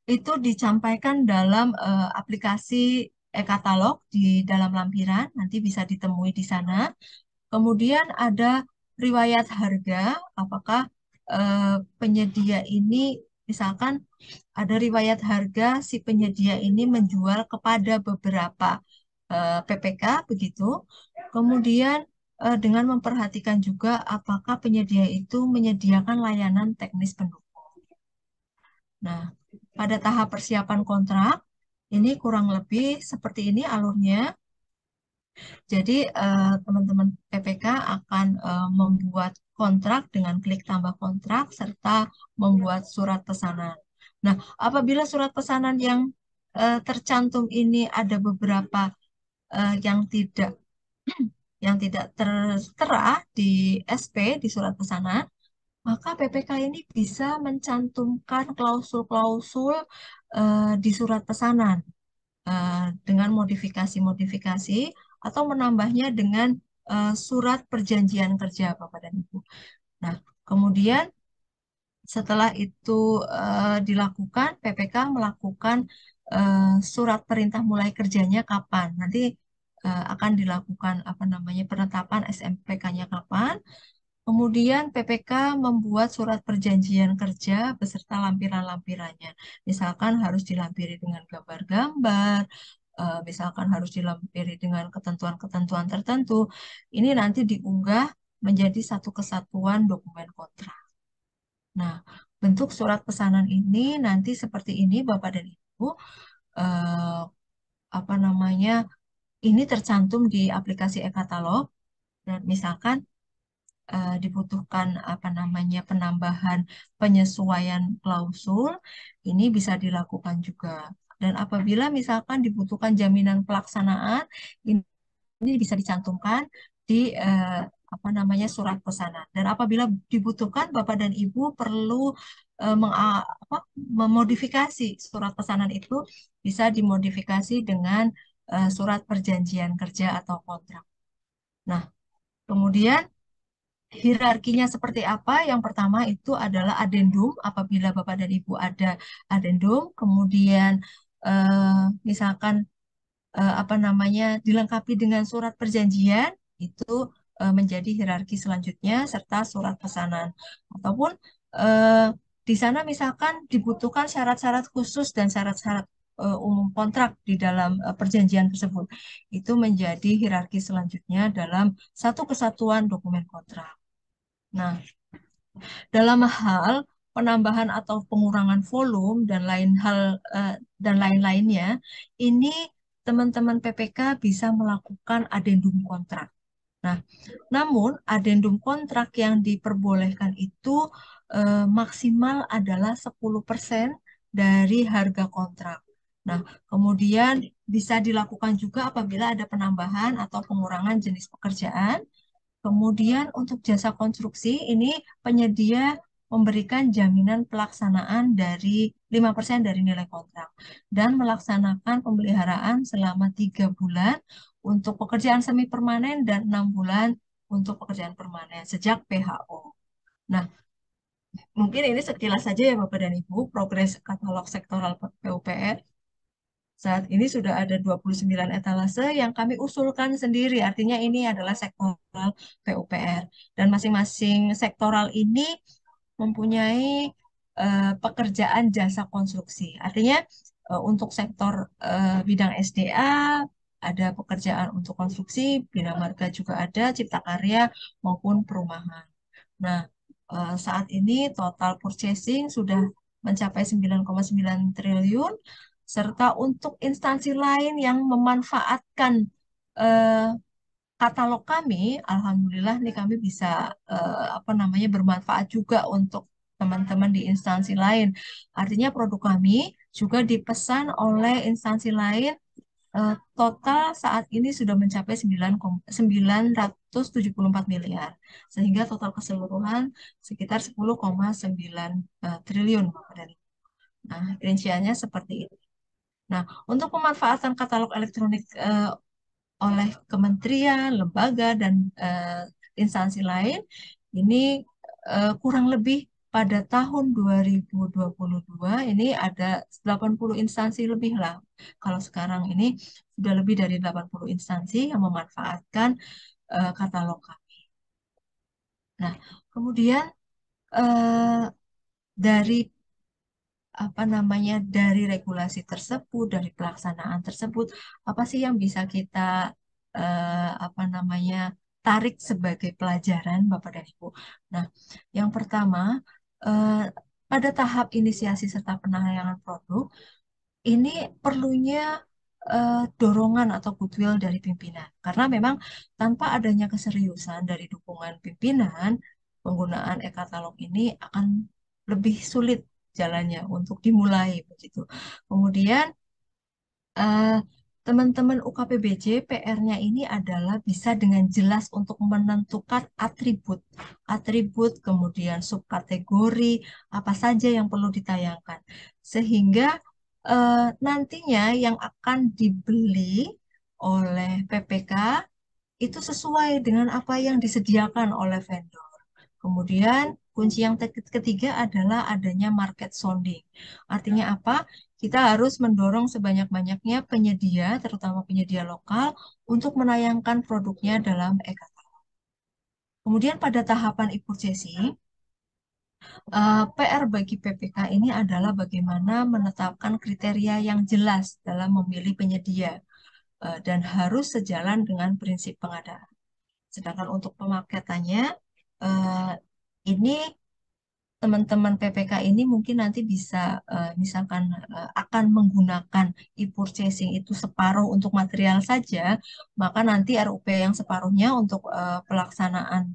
itu disampaikan dalam aplikasi e-katalog di dalam lampiran, nanti bisa ditemui di sana. Kemudian ada riwayat harga, apakah penyedia ini, misalkan ada riwayat harga si penyedia ini menjual kepada beberapa PPK, begitu. Kemudian dengan memperhatikan juga apakah penyedia itu menyediakan layanan teknis pendukung. Nah, pada tahap persiapan kontrak, ini kurang lebih seperti ini alurnya. Jadi, teman-teman PPK akan membuat kontrak dengan klik tambah kontrak serta membuat surat pesanan. Nah, apabila surat pesanan yang tercantum ini ada beberapa yang tidak tertera di SP di surat pesanan, maka PPK ini bisa mencantumkan klausul-klausul di surat pesanan dengan modifikasi-modifikasi atau menambahnya dengan surat perjanjian kerja Bapak dan Ibu. Nah, kemudian setelah itu dilakukan, PPK melakukan surat perintah mulai kerjanya kapan. Nanti akan dilakukan apa namanya penetapan SMPK-nya kapan. Kemudian PPK membuat surat perjanjian kerja beserta lampiran-lampirannya. Misalkan harus dilampiri dengan gambar-gambar, misalkan harus dilampiri dengan ketentuan-ketentuan tertentu. Ini nanti diunggah menjadi satu kesatuan dokumen kontrak. Nah, bentuk surat pesanan ini nanti seperti ini, Bapak dan Ibu. Eh, apa namanya? Ini tercantum di aplikasi e-katalog. Dan misalkan dibutuhkan apa namanya penambahan penyesuaian klausul, ini bisa dilakukan juga. Dan apabila misalkan dibutuhkan jaminan pelaksanaan, ini bisa dicantumkan di apa namanya surat pesanan. Dan apabila dibutuhkan, Bapak dan Ibu perlu memodifikasi surat pesanan itu, bisa dimodifikasi dengan surat perjanjian kerja atau kontrak. Nah, kemudian hierarkinya seperti apa? Yang pertama itu adalah adendum. Apabila Bapak dan Ibu ada adendum, kemudian misalkan apa namanya dilengkapi dengan surat perjanjian, itu menjadi hierarki selanjutnya serta surat pesanan. Ataupun eh, di sana misalkan dibutuhkan syarat-syarat khusus dan syarat-syarat umum kontrak di dalam perjanjian tersebut. Itu menjadi hierarki selanjutnya dalam satu kesatuan dokumen kontrak. Nah, dalam hal penambahan atau pengurangan volume dan lain hal dan lain-lainnya, ini teman-teman PPK bisa melakukan adendum kontrak. Nah, namun adendum kontrak yang diperbolehkan itu maksimal adalah 10% dari harga kontrak. Nah, kemudian bisa dilakukan juga apabila ada penambahan atau pengurangan jenis pekerjaan. Kemudian untuk jasa konstruksi ini penyedia memberikan jaminan pelaksanaan dari 5% dari nilai kontrak dan melaksanakan pemeliharaan selama 3 bulan untuk pekerjaan semi permanen dan 6 bulan untuk pekerjaan permanen sejak PHO. Nah, mungkin ini sekilas saja ya Bapak dan Ibu progres katalog sektoral PUPR. Saat ini sudah ada 29 etalase yang kami usulkan sendiri. Artinya ini adalah sektoral PUPR. Dan masing-masing sektoral ini mempunyai pekerjaan jasa konstruksi. Artinya untuk sektor bidang SDA ada pekerjaan untuk konstruksi, bina marga juga ada, cipta karya maupun perumahan. Nah, saat ini total purchasing sudah mencapai 9,9 triliun, serta untuk instansi lain yang memanfaatkan eh, katalog kami, alhamdulillah nih kami bisa apa namanya bermanfaat juga untuk teman-teman di instansi lain. Artinya produk kami juga dipesan oleh instansi lain. Total saat ini sudah mencapai 974 miliar, sehingga total keseluruhan sekitar 10,9 triliun, Bapak dan Ibu. Nah, rinciannya seperti itu. Nah, untuk pemanfaatan katalog elektronik oleh kementerian, lembaga, dan instansi lain, ini kurang lebih pada tahun 2022 ini ada 80 instansi lebih lah. Kalau sekarang ini sudah lebih dari 80 instansi yang memanfaatkan katalog kami. Nah, kemudian eh, dari dari regulasi tersebut, dari pelaksanaan tersebut, apa sih yang bisa kita tarik sebagai pelajaran, Bapak dan Ibu? Nah, yang pertama, eh, pada tahap inisiasi serta penayangan produk, ini perlunya dorongan atau goodwill dari pimpinan, karena memang tanpa adanya keseriusan dari dukungan pimpinan, penggunaan e-katalog ini akan lebih sulit jalannya untuk dimulai begitu. Kemudian eh, teman-teman UKPBJ PR-nya ini adalah bisa dengan jelas untuk menentukan atribut, kemudian subkategori apa saja yang perlu ditayangkan, sehingga nantinya yang akan dibeli oleh PPK itu sesuai dengan apa yang disediakan oleh vendor. Kemudian kunci yang ketiga adalah adanya market sounding. Artinya apa? Kita harus mendorong sebanyak-banyaknya penyedia, terutama penyedia lokal, untuk menayangkan produknya dalam e-katalog. Kemudian pada tahapan e-purchasing, PR bagi PPK ini adalah bagaimana menetapkan kriteria yang jelas dalam memilih penyedia dan harus sejalan dengan prinsip pengadaan. Sedangkan untuk pemaketannya, eh, ini teman-teman PPK ini mungkin nanti bisa misalkan akan menggunakan e-purchasing itu separuh untuk material saja, maka nanti RUP yang separuhnya untuk pelaksanaan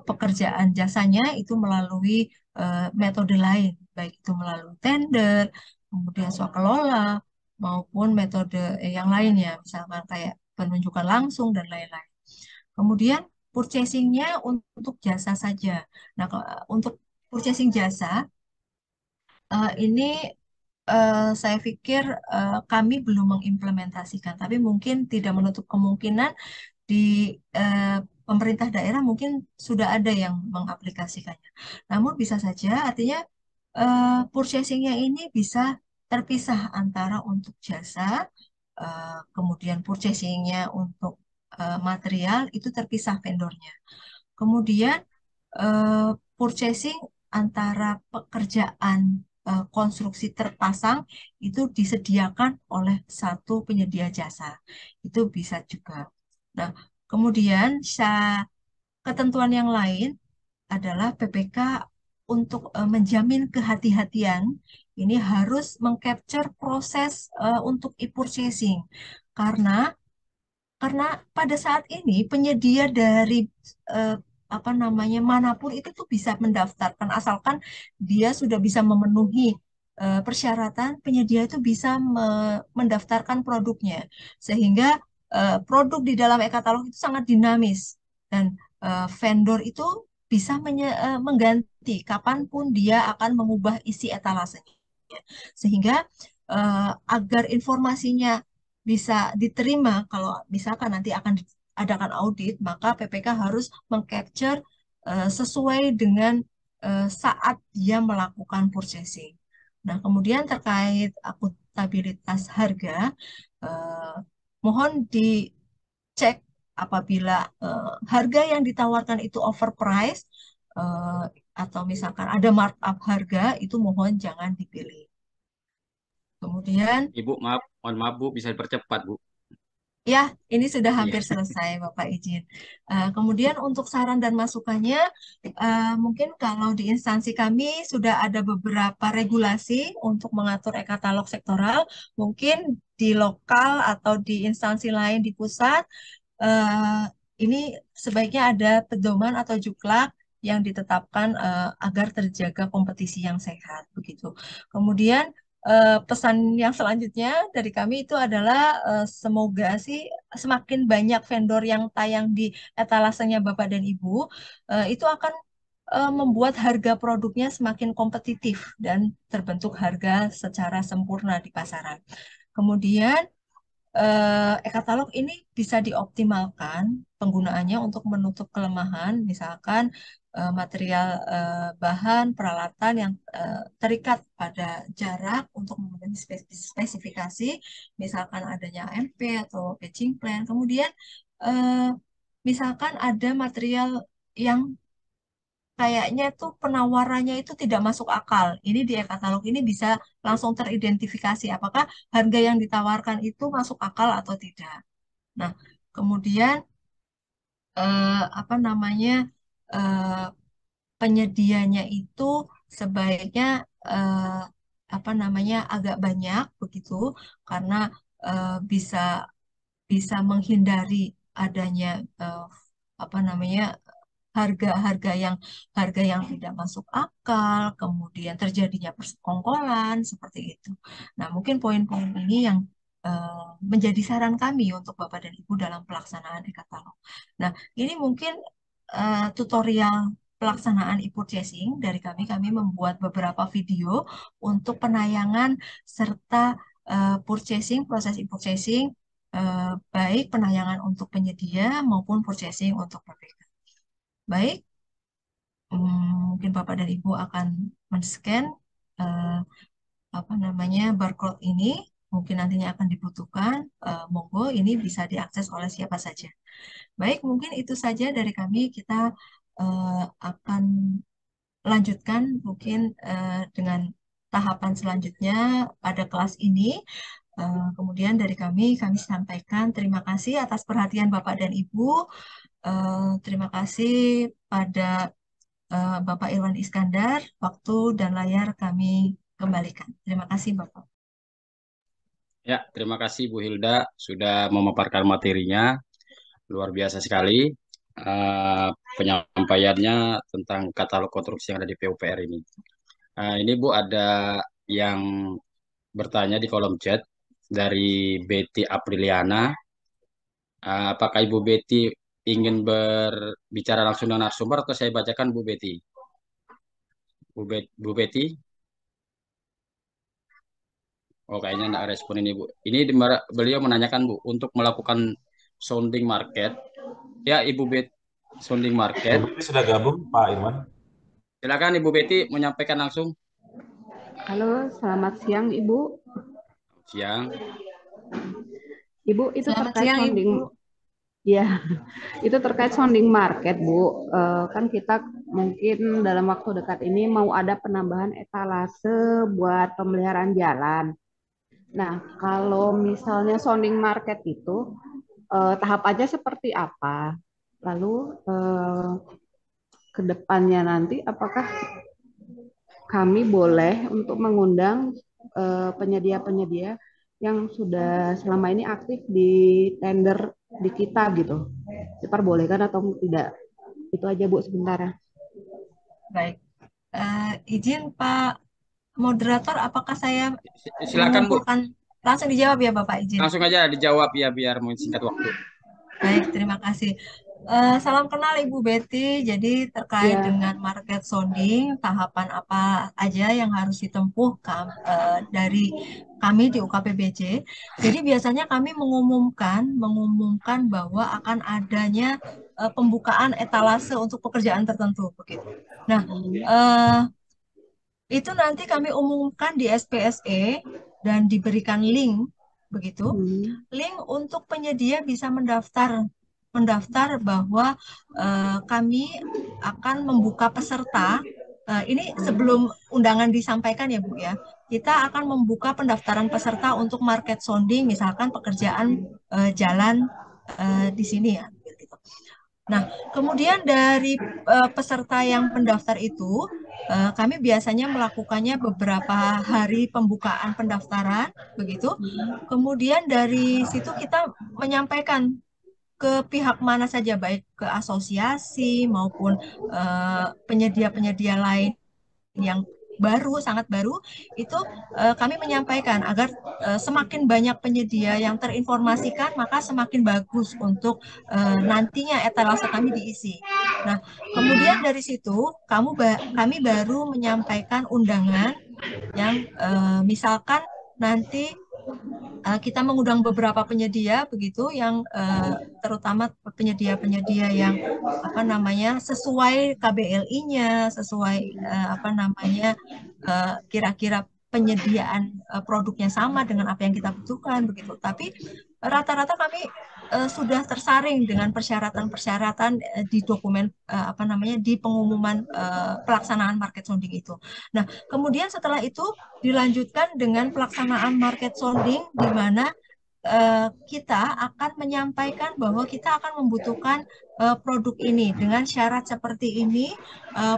pekerjaan jasanya itu melalui metode lain, baik itu melalui tender, kemudian swakelola, maupun metode yang lainnya, misalkan kayak penunjukan langsung dan lain-lain. Kemudian purchasingnya untuk jasa saja. Nah, untuk purchasing jasa ini saya pikir kami belum mengimplementasikan, tapi mungkin tidak menutup kemungkinan di eh, pemerintah daerah mungkin sudah ada yang mengaplikasikannya. Namun bisa saja, artinya purchasingnya ini bisa terpisah antara untuk jasa, kemudian purchasingnya untuk material itu terpisah vendornya. Kemudian eh, purchasing antara pekerjaan konstruksi terpasang itu disediakan oleh satu penyedia jasa. Itu bisa juga. Nah, kemudian ketentuan yang lain adalah PPK untuk menjamin kehati-hatian ini harus mengcapture proses untuk e-purchasing, karena pada saat ini penyedia dari eh, manapun itu tuh bisa mendaftarkan asalkan dia sudah bisa memenuhi persyaratan, penyedia itu bisa mendaftarkan produknya, sehingga produk di dalam e-katalog itu sangat dinamis, dan vendor itu bisa mengganti kapanpun dia akan mengubah isi etalasenya, sehingga agar informasinya bisa diterima kalau misalkan nanti akan diadakan audit, maka PPK harus mengcapture sesuai dengan saat dia melakukan purchasing. Nah, kemudian terkait akuntabilitas harga, eh, mohon dicek apabila harga yang ditawarkan itu overprice eh, atau misalkan ada markup harga, itu mohon jangan dipilih. Kemudian Ibu, maaf, mohon maaf Bu, bisa dipercepat Bu. ya, ini sudah Iya. hampir selesai, Bapak izin. Kemudian untuk saran dan masukannya, mungkin kalau di instansi kami sudah ada beberapa regulasi untuk mengatur e-katalog sektoral, mungkin di lokal atau di instansi lain di pusat, eh, ini sebaiknya ada pedoman atau juklak yang ditetapkan agar terjaga kompetisi yang sehat, begitu. Kemudian pesan yang selanjutnya dari kami itu adalah semoga sih semakin banyak vendor yang tayang di etalasenya Bapak dan Ibu, itu akan membuat harga produknya semakin kompetitif dan terbentuk harga secara sempurna di pasaran. Kemudian e-katalog ini bisa dioptimalkan penggunaannya untuk menutup kelemahan, misalkan material bahan peralatan yang terikat pada jarak untuk memenuhi spesifikasi, misalkan adanya AMP atau patching plan. Kemudian eh, misalkan ada material yang kayaknya tuh penawarannya itu tidak masuk akal. Ini di e-katalog ini bisa langsung teridentifikasi apakah harga yang ditawarkan itu masuk akal atau tidak. Nah, kemudian apa namanya eh, penyedianya itu sebaiknya eh, apa namanya agak banyak begitu karena bisa bisa menghindari adanya eh, apa namanya harga yang tidak masuk akal, kemudian terjadinya persekongkolan seperti itu. Nah, mungkin poin-poin ini yang menjadi saran kami untuk Bapak dan Ibu dalam pelaksanaan e-katalog. Nah, ini mungkin tutorial pelaksanaan e-purchasing dari kami. Kami membuat beberapa video untuk penayangan serta proses e-purchasing, baik penayangan untuk penyedia maupun purchasing untuk PPK. Baik, mungkin Bapak dan Ibu akan men-scan eh, apa namanya barcode ini, mungkin nantinya akan dibutuhkan. Monggo ini bisa diakses oleh siapa saja. Baik, mungkin itu saja dari kami. Kita akan lanjutkan mungkin dengan tahapan selanjutnya pada kelas ini. Kemudian dari kami sampaikan terima kasih atas perhatian Bapak dan Ibu. Terima kasih pada Bapak Irwan Iskandar. Waktu dan layar kami kembalikan. Terima kasih, Bapak. Ya, terima kasih Bu Hilda sudah memaparkan materinya. Luar biasa sekali eh, penyampaiannya tentang katalog konstruksi yang ada di PUPR ini. Ini Bu ada yang bertanya di kolom chat dari Betty Apriliana. Apakah Ibu Betty ingin berbicara langsung dengan narasumber atau saya bacakan Bu Betty? Bu Betty? Oh, kayaknya enggak respon ini, Bu. Ini beliau menanyakan, Bu, untuk melakukan sounding market. Ya, Ibu Bet, sounding Bu market. Betty sudah gabung, Pak Irwan. Silakan Ibu Betty menyampaikan langsung. Halo, selamat siang Ibu. Siang. Ibu, itu Selamat terkait siang, sounding, Ibu. ya, itu terkait sounding market, Bu. Kan kita mungkin dalam waktu dekat ini mau ada penambahan etalase buat pemeliharaan jalan. Nah, kalau misalnya sounding market itu tahapannya seperti apa? Lalu ke depannya nanti apakah kami boleh untuk mengundang penyedia-penyedia yang sudah selama ini aktif di tender di kita gitu. Diperbolehkan atau tidak? Itu aja Bu sebentar. Baik. Izin Pak Moderator, apakah saya Silakan, Bu. mengumpulkan langsung dijawab ya Bapak izin? Langsung aja dijawab ya biar singkat waktu. Baik, terima kasih. Salam kenal Ibu Betty. Jadi terkait Ya, dengan market sounding, tahapan apa aja yang harus ditempuh dari kami di UKPBJ. Jadi biasanya kami mengumumkan bahwa akan adanya pembukaan etalase untuk pekerjaan tertentu begitu. Nah, eh, itu nanti kami umumkan di SPSE dan diberikan link begitu. Link untuk penyedia bisa mendaftar bahwa kami akan membuka peserta. Ini sebelum undangan disampaikan ya Bu ya. Kita akan membuka pendaftaran peserta untuk market sounding, misalkan pekerjaan jalan di sini ya. Gitu. Nah, kemudian dari peserta yang pendaftar itu, kami biasanya melakukannya beberapa hari pembukaan pendaftaran, begitu. Kemudian dari situ kita menyampaikan ke pihak mana saja, baik ke asosiasi maupun penyedia-penyedia lain yang baru, sangat baru, itu kami menyampaikan agar semakin banyak penyedia yang terinformasikan, maka semakin bagus untuk nantinya etalase kami diisi. Nah, kemudian dari situ kami baru menyampaikan undangan yang misalkan nanti kita mengundang beberapa penyedia begitu yang terutama penyedia-penyedia yang apa namanya sesuai KBLI-nya, sesuai apa namanya kira-kira penyediaan produknya sama dengan apa yang kita butuhkan begitu. Tapi rata-rata kami sudah tersaring dengan persyaratan-persyaratan di dokumen apa namanya di pengumuman pelaksanaan market sounding itu. Nah, kemudian setelah itu dilanjutkan dengan pelaksanaan market sounding di mana kita akan menyampaikan bahwa kita akan membutuhkan produk ini dengan syarat seperti ini,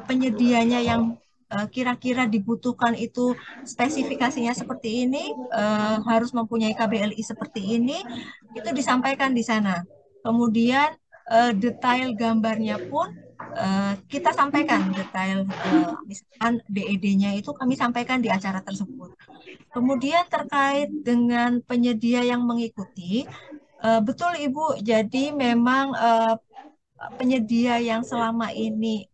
penyedianya yang kira-kira dibutuhkan itu spesifikasinya seperti ini, harus mempunyai KBLI seperti ini, itu disampaikan di sana. Kemudian detail gambarnya pun kita sampaikan detail, misalkan DED-nya itu kami sampaikan di acara tersebut. Kemudian terkait dengan penyedia yang mengikuti, betul Ibu, jadi memang penyedia yang selama ini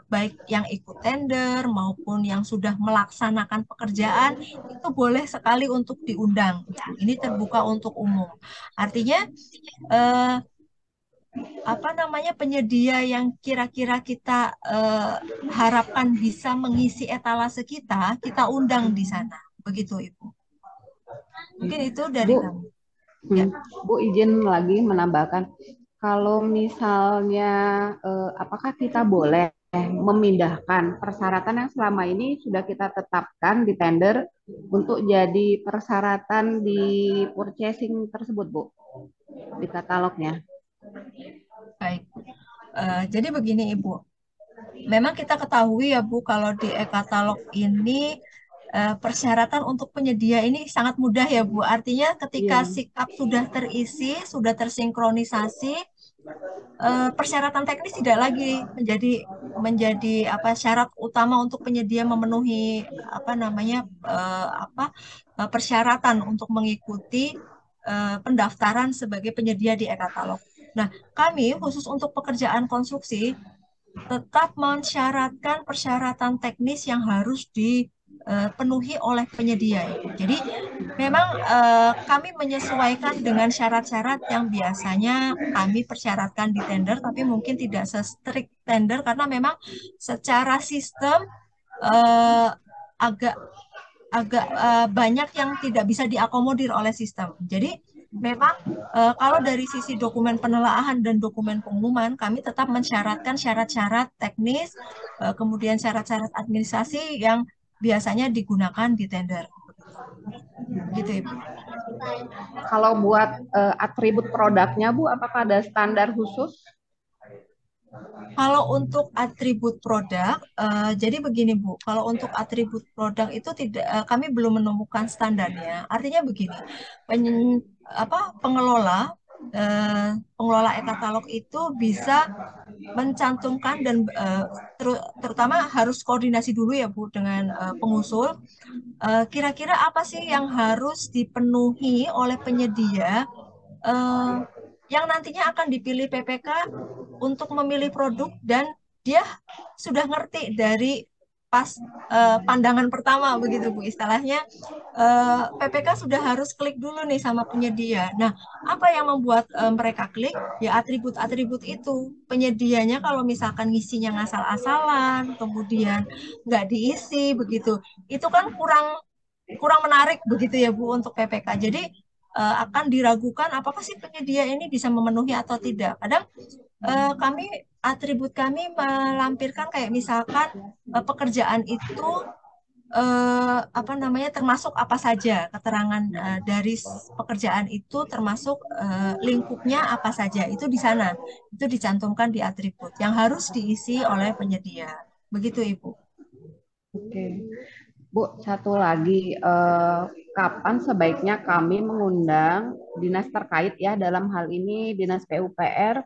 baik yang ikut tender maupun yang sudah melaksanakan pekerjaan itu boleh sekali untuk diundang. Ini terbuka untuk umum. Artinya eh, apa namanya penyedia yang kira-kira kita harapkan bisa mengisi etalase kita, kita undang di sana. Begitu Ibu. Mungkin itu dari Bu, kami. Ya, Bu izin lagi menambahkan, kalau misalnya apakah kita boleh memindahkan persyaratan yang selama ini sudah kita tetapkan di tender untuk jadi persyaratan di purchasing tersebut, Bu, di katalognya? baik. Jadi begini Ibu, memang kita ketahui ya Bu, kalau di e-katalog ini persyaratan untuk penyedia ini sangat mudah ya Bu. Artinya ketika Iya. sikap sudah terisi, sudah tersinkronisasi, persyaratan teknis tidak lagi menjadi menjadi apa syarat utama untuk penyedia memenuhi apa namanya persyaratan untuk mengikuti pendaftaran sebagai penyedia di e-katalog. Nah, kami khusus untuk pekerjaan konstruksi tetap mensyaratkan persyaratan teknis yang harus dipenuhi oleh penyedia. Jadi memang kami menyesuaikan dengan syarat-syarat yang biasanya kami persyaratkan di tender, tapi mungkin tidak se-strict tender karena memang secara sistem eh, agak agak banyak yang tidak bisa diakomodir oleh sistem. Jadi memang kalau dari sisi dokumen penelaahan dan dokumen pengumuman, kami tetap mensyaratkan syarat-syarat teknis, kemudian syarat-syarat administrasi yang biasanya digunakan di tender. Begitu, Ibu. Kalau buat atribut produknya, Bu, apakah ada standar khusus? Kalau untuk atribut produk, jadi begini Bu, kalau untuk atribut produk itu tidak, kami belum menemukan standarnya. Artinya begini, pengelola pengelola e-katalog itu bisa mencantumkan dan terutama harus koordinasi dulu ya Bu dengan pengusul. Kira-kira apa sih yang harus dipenuhi oleh penyedia eh, yang nantinya akan dipilih PPK untuk memilih produk dan dia sudah ngerti dari pas pandangan pertama begitu Bu istilahnya PPK sudah harus klik dulu nih sama penyedia. Nah, apa yang membuat mereka klik? Ya atribut-atribut itu. Penyedianya kalau misalkan ngisinya ngasal-asalan, kemudian nggak diisi begitu, itu kan kurang kurang menarik begitu ya Bu untuk PPK. Jadi akan diragukan apakah si penyedia ini bisa memenuhi atau tidak. Kadang kami atribut kami melampirkan kayak misalkan pekerjaan itu apa namanya termasuk apa saja keterangan dari pekerjaan itu termasuk lingkupnya apa saja itu di sana itu dicantumkan di atribut yang harus diisi oleh penyedia. Begitu Ibu. Oke. Bu, satu lagi, kapan sebaiknya kami mengundang dinas terkait ya dalam hal ini dinas PUPR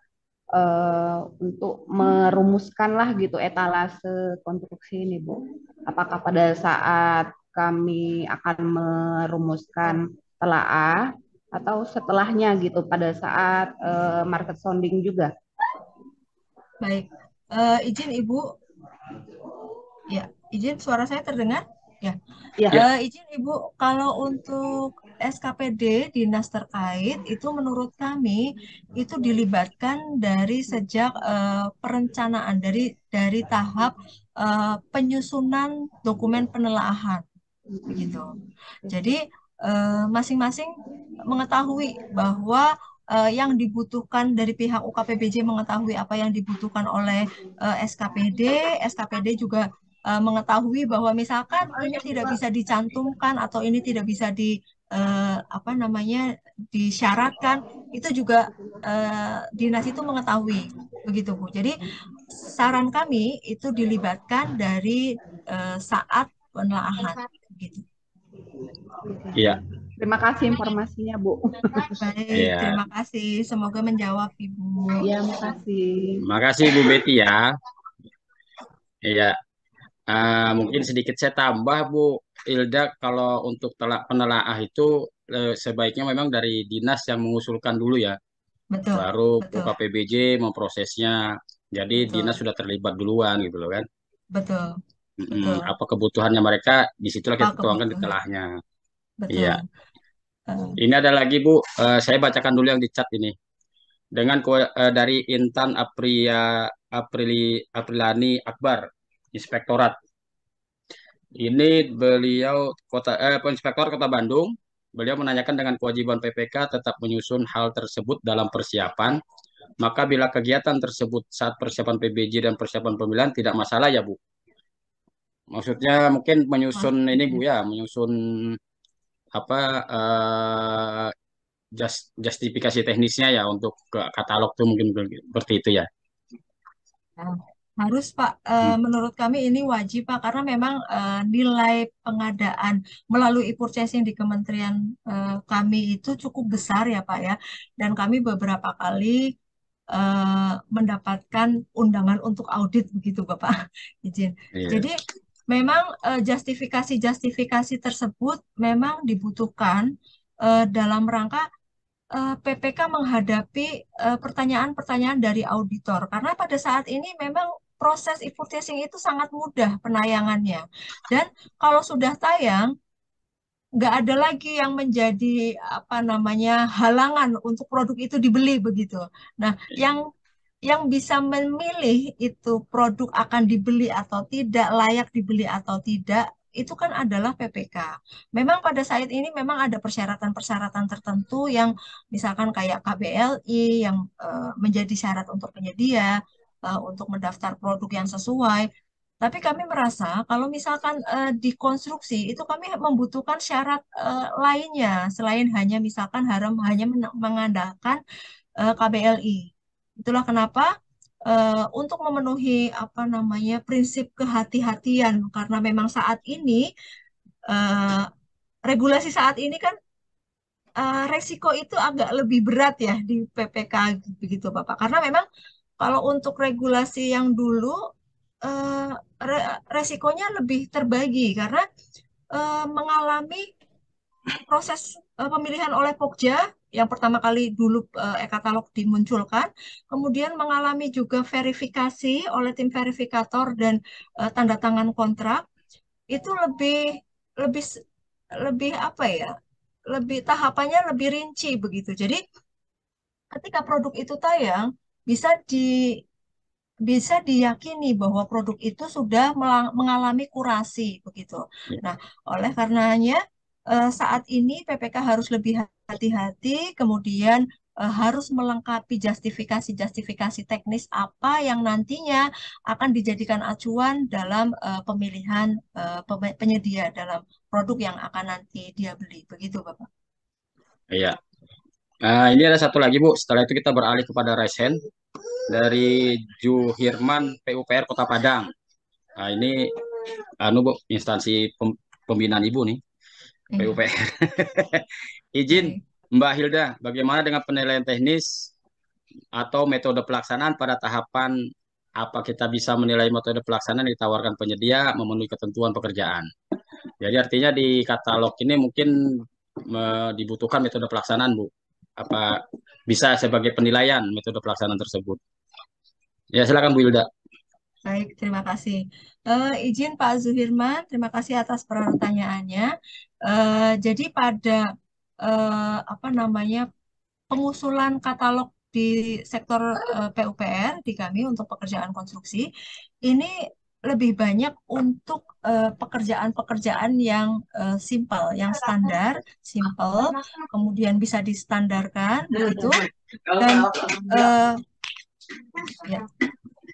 untuk merumuskan lah gitu etalase konstruksi ini, Bu? Apakah pada saat kami akan merumuskan telaah atau setelahnya gitu pada saat market sounding juga? Baik. Izin Ibu, ya, izin suara saya terdengar? Ya. Ya, Ya, Izin Ibu, kalau untuk SKPD dinas terkait itu menurut kami itu dilibatkan dari sejak perencanaan dari tahap penyusunan dokumen penelaahan begitu. Jadi masing-masing mengetahui bahwa yang dibutuhkan dari pihak UKPBJ mengetahui apa yang dibutuhkan oleh SKPD, SKPD juga mengetahui bahwa misalkan ini tidak bisa dicantumkan atau ini tidak bisa apa namanya disyaratkan, itu juga dinas itu mengetahui begitu Bu. Jadi saran kami itu dilibatkan dari saat penelaahan gitu. iya, terima kasih informasinya, Bu. Baik, iya. terima kasih. Semoga menjawab Ibu. Ya, makasih. Makasih Bu Betty ya. Iya. Mungkin sedikit saya tambah Bu Ilda, kalau untuk penelaah itu sebaiknya memang dari dinas yang mengusulkan dulu ya, Betul, baru betul, UKPBJ memprosesnya. Jadi dinas betul, sudah terlibat duluan gitu loh kan. betul, betul. Apa kebutuhannya mereka, disitulah Apa kita tuangkan di kebutuhan? telahnya. Iya. Betul. Eh, Ini ada lagi Bu, saya bacakan dulu yang di chat ini. Dari Intan Aprilani Akbar, Inspektorat. Ini beliau Inspektor Kota Bandung. Beliau menanyakan dengan kewajiban PPK tetap menyusun hal tersebut dalam persiapan. Maka bila kegiatan tersebut saat persiapan PBJ dan persiapan pemilihan tidak masalah ya Bu. Maksudnya mungkin menyusun ini Bu ya, menyusun apa justifikasi teknisnya ya untuk ke katalog tuh mungkin seperti itu ya. Nah, harus Pak, Hmm. menurut kami ini wajib Pak, karena memang nilai pengadaan melalui purchasing di kementerian kami itu cukup besar ya Pak ya. Dan kami beberapa kali mendapatkan undangan untuk audit begitu Bapak. Izin. Iya, Jadi memang justifikasi-justifikasi tersebut memang dibutuhkan dalam rangka PPK menghadapi pertanyaan-pertanyaan dari auditor. Karena pada saat ini memang proses e-purchasing itu sangat mudah penayangannya. Dan kalau sudah tayang, nggak ada lagi yang menjadi apa namanya halangan untuk produk itu dibeli begitu. Nah, yang bisa memilih itu produk akan dibeli atau tidak, layak dibeli atau tidak, itu kan adalah PPK. Memang pada saat ini memang ada persyaratan-persyaratan tertentu yang misalkan kayak KBLI yang menjadi syarat untuk penyedia, untuk mendaftar produk yang sesuai. Tapi kami merasa kalau misalkan di konstruksi itu kami membutuhkan syarat lainnya selain hanya misalkan hanya mengandalkan KBLI. Itulah kenapa untuk memenuhi apa namanya prinsip kehati-hatian karena memang saat ini eh, regulasi saat ini kan resiko itu agak lebih berat ya di PPK begitu Bapak. Karena memang kalau untuk regulasi yang dulu eh, resikonya lebih terbagi karena mengalami proses pemilihan oleh Pokja yang pertama kali dulu e-katalog dimunculkan, kemudian mengalami juga verifikasi oleh tim verifikator dan tanda tangan kontrak, itu lebih lebih apa ya? Lebih tahapannya lebih rinci begitu. Jadi ketika produk itu tayang bisa bisa diyakini bahwa produk itu sudah mengalami kurasi begitu. iya, Nah, oleh karenanya saat ini PPK harus lebih hati-hati, kemudian harus melengkapi justifikasi-justifikasi teknis apa yang nantinya akan dijadikan acuan dalam pemilihan penyedia dalam produk yang akan nanti dia beli. Begitu, Bapak. iya. Ini ada satu lagi Bu. Setelah itu kita beralih kepada Raisen dari Juhirman PUPR Kota Padang. Nah, ini Bu, instansi pembinaan Ibu nih, Iya, PUPR. Izin baik. Mbak Hilda, bagaimana dengan penilaian teknis atau metode pelaksanaan pada tahapan apa kita bisa menilai metode pelaksanaan yang ditawarkan penyedia memenuhi ketentuan pekerjaan. Jadi artinya di katalog ini mungkin dibutuhkan metode pelaksanaan, Bu. Apa bisa sebagai penilaian metode pelaksanaan tersebut? Ya, silakan Bu Hilda. Baik, terima kasih. Izin Pak Zuhirman, terima kasih atas pertanyaannya. Jadi pada apa namanya pengusulan katalog di sektor PUPR di kami untuk pekerjaan konstruksi ini lebih banyak untuk pekerjaan-pekerjaan yang simpel, yang standar, simpel, kemudian bisa distandarkan begitu. Dan ya,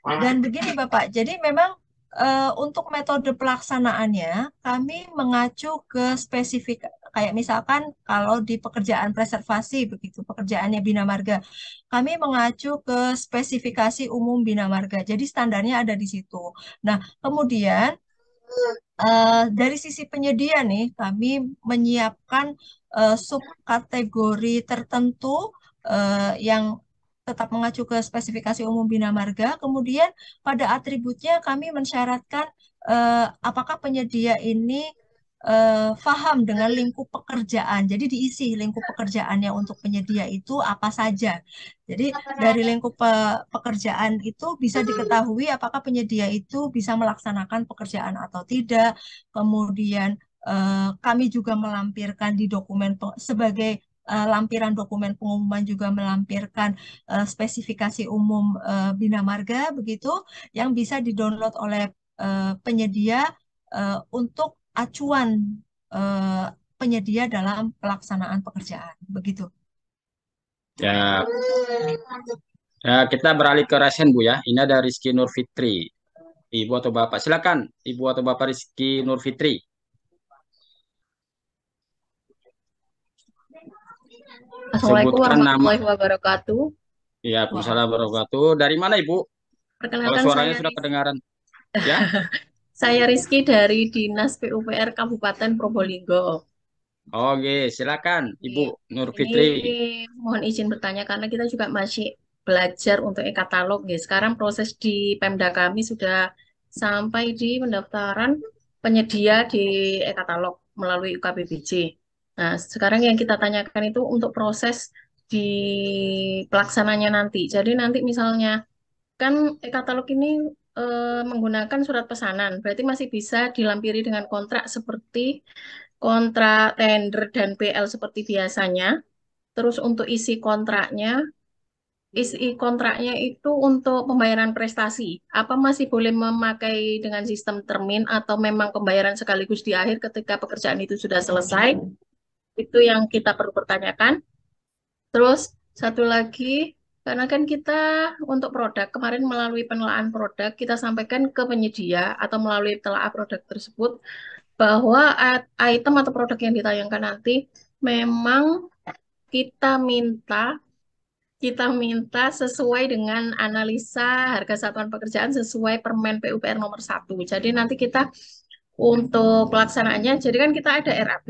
dan begini Bapak, jadi memang untuk metode pelaksanaannya kami mengacu ke spesifik kayak misalkan kalau di pekerjaan preservasi begitu, pekerjaannya Bina Marga, kami mengacu ke spesifikasi umum Bina Marga. Jadi standarnya ada di situ. Nah, kemudian dari sisi penyedia nih, kami menyiapkan subkategori tertentu yang tetap mengacu ke spesifikasi umum Bina Marga. Kemudian pada atributnya kami mensyaratkan apakah penyedia ini paham dengan lingkup pekerjaan. Jadi diisi lingkup pekerjaannya untuk penyedia itu apa saja. Jadi dari lingkup pekerjaan itu bisa diketahui apakah penyedia itu bisa melaksanakan pekerjaan atau tidak. Kemudian kami juga melampirkan di dokumen sebagai lampiran dokumen pengumuman juga melampirkan spesifikasi umum Bina Marga begitu yang bisa didownload oleh penyedia untuk acuan eh, penyedia dalam pelaksanaan pekerjaan begitu. Ya, ya, kita beralih ke Resen Bu ya. Ini ada Rizky Nur Fitri. Ibu atau Bapak? Silakan, Ibu atau Bapak Rizky Nur Fitri. Assalamualaikum Sebutkan nama. warahmatullahi wabarakatuh. Ya, Waalaikumsalam warahmatullahi wabarakatuh. Dari mana Ibu? Kalau Perkenalkan suaranya saya sudah kedengaran. Ya, saya Rizky dari Dinas PUPR Kabupaten Probolinggo. oke, silakan Ibu Nur Ini Fitri. mohon izin bertanya karena kita juga masih belajar untuk e-katalog. Sekarang proses di Pemda kami sudah sampai di pendaftaran penyedia di e-katalog melalui UKBBJ. Nah, sekarang yang kita tanyakan itu untuk proses di pelaksananya nanti. Jadi nanti misalnya kan e-katalog ini menggunakan surat pesanan, berarti masih bisa dilampiri dengan kontrak seperti kontrak tender dan PL seperti biasanya. Terus untuk isi kontraknya itu untuk pembayaran prestasi. Apa masih boleh memakai dengan sistem termin atau memang pembayaran sekaligus di akhir ketika pekerjaan itu sudah selesai? Itu yang kita perlu pertanyakan. Terus satu lagi, karena kan kita untuk produk, kemarin melalui penelaan produk, kita sampaikan ke penyedia atau melalui telah produk tersebut, bahwa item atau produk yang ditayangkan nanti memang kita minta kita minta sesuai dengan analisa harga satuan pekerjaan sesuai Permen PUPR nomor 1. Jadi nanti kita untuk pelaksanaannya, jadi kan kita ada RAB,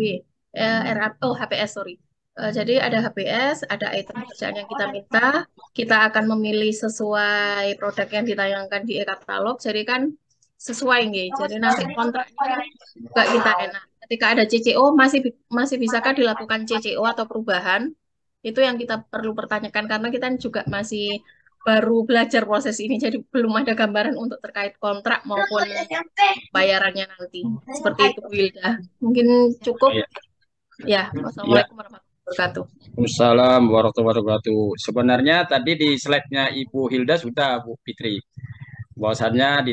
HPS, sorry. Jadi ada HPS, ada item pekerjaan yang kita minta, kita akan memilih sesuai produk yang ditayangkan di e-katalog, jadi kan sesuai nih. Jadi nanti kontraknya juga kita enak. Ketika ada CCO, masih bisakah dilakukan CCO atau perubahan? Itu yang kita perlu pertanyakan karena kita juga masih baru belajar proses ini, jadi belum ada gambaran untuk terkait kontrak maupun bayarannya nanti. Seperti itu, Wilda. Mungkin cukup. Ya, Ya, wassalamualaikum warahmatullahi wabarakatuh. Waalaikumsalam warahmatullahi wabarakatuh. Sebenarnya tadi di slide-nya Ibu Hilda sudah Bu Fitri. Bahwasannya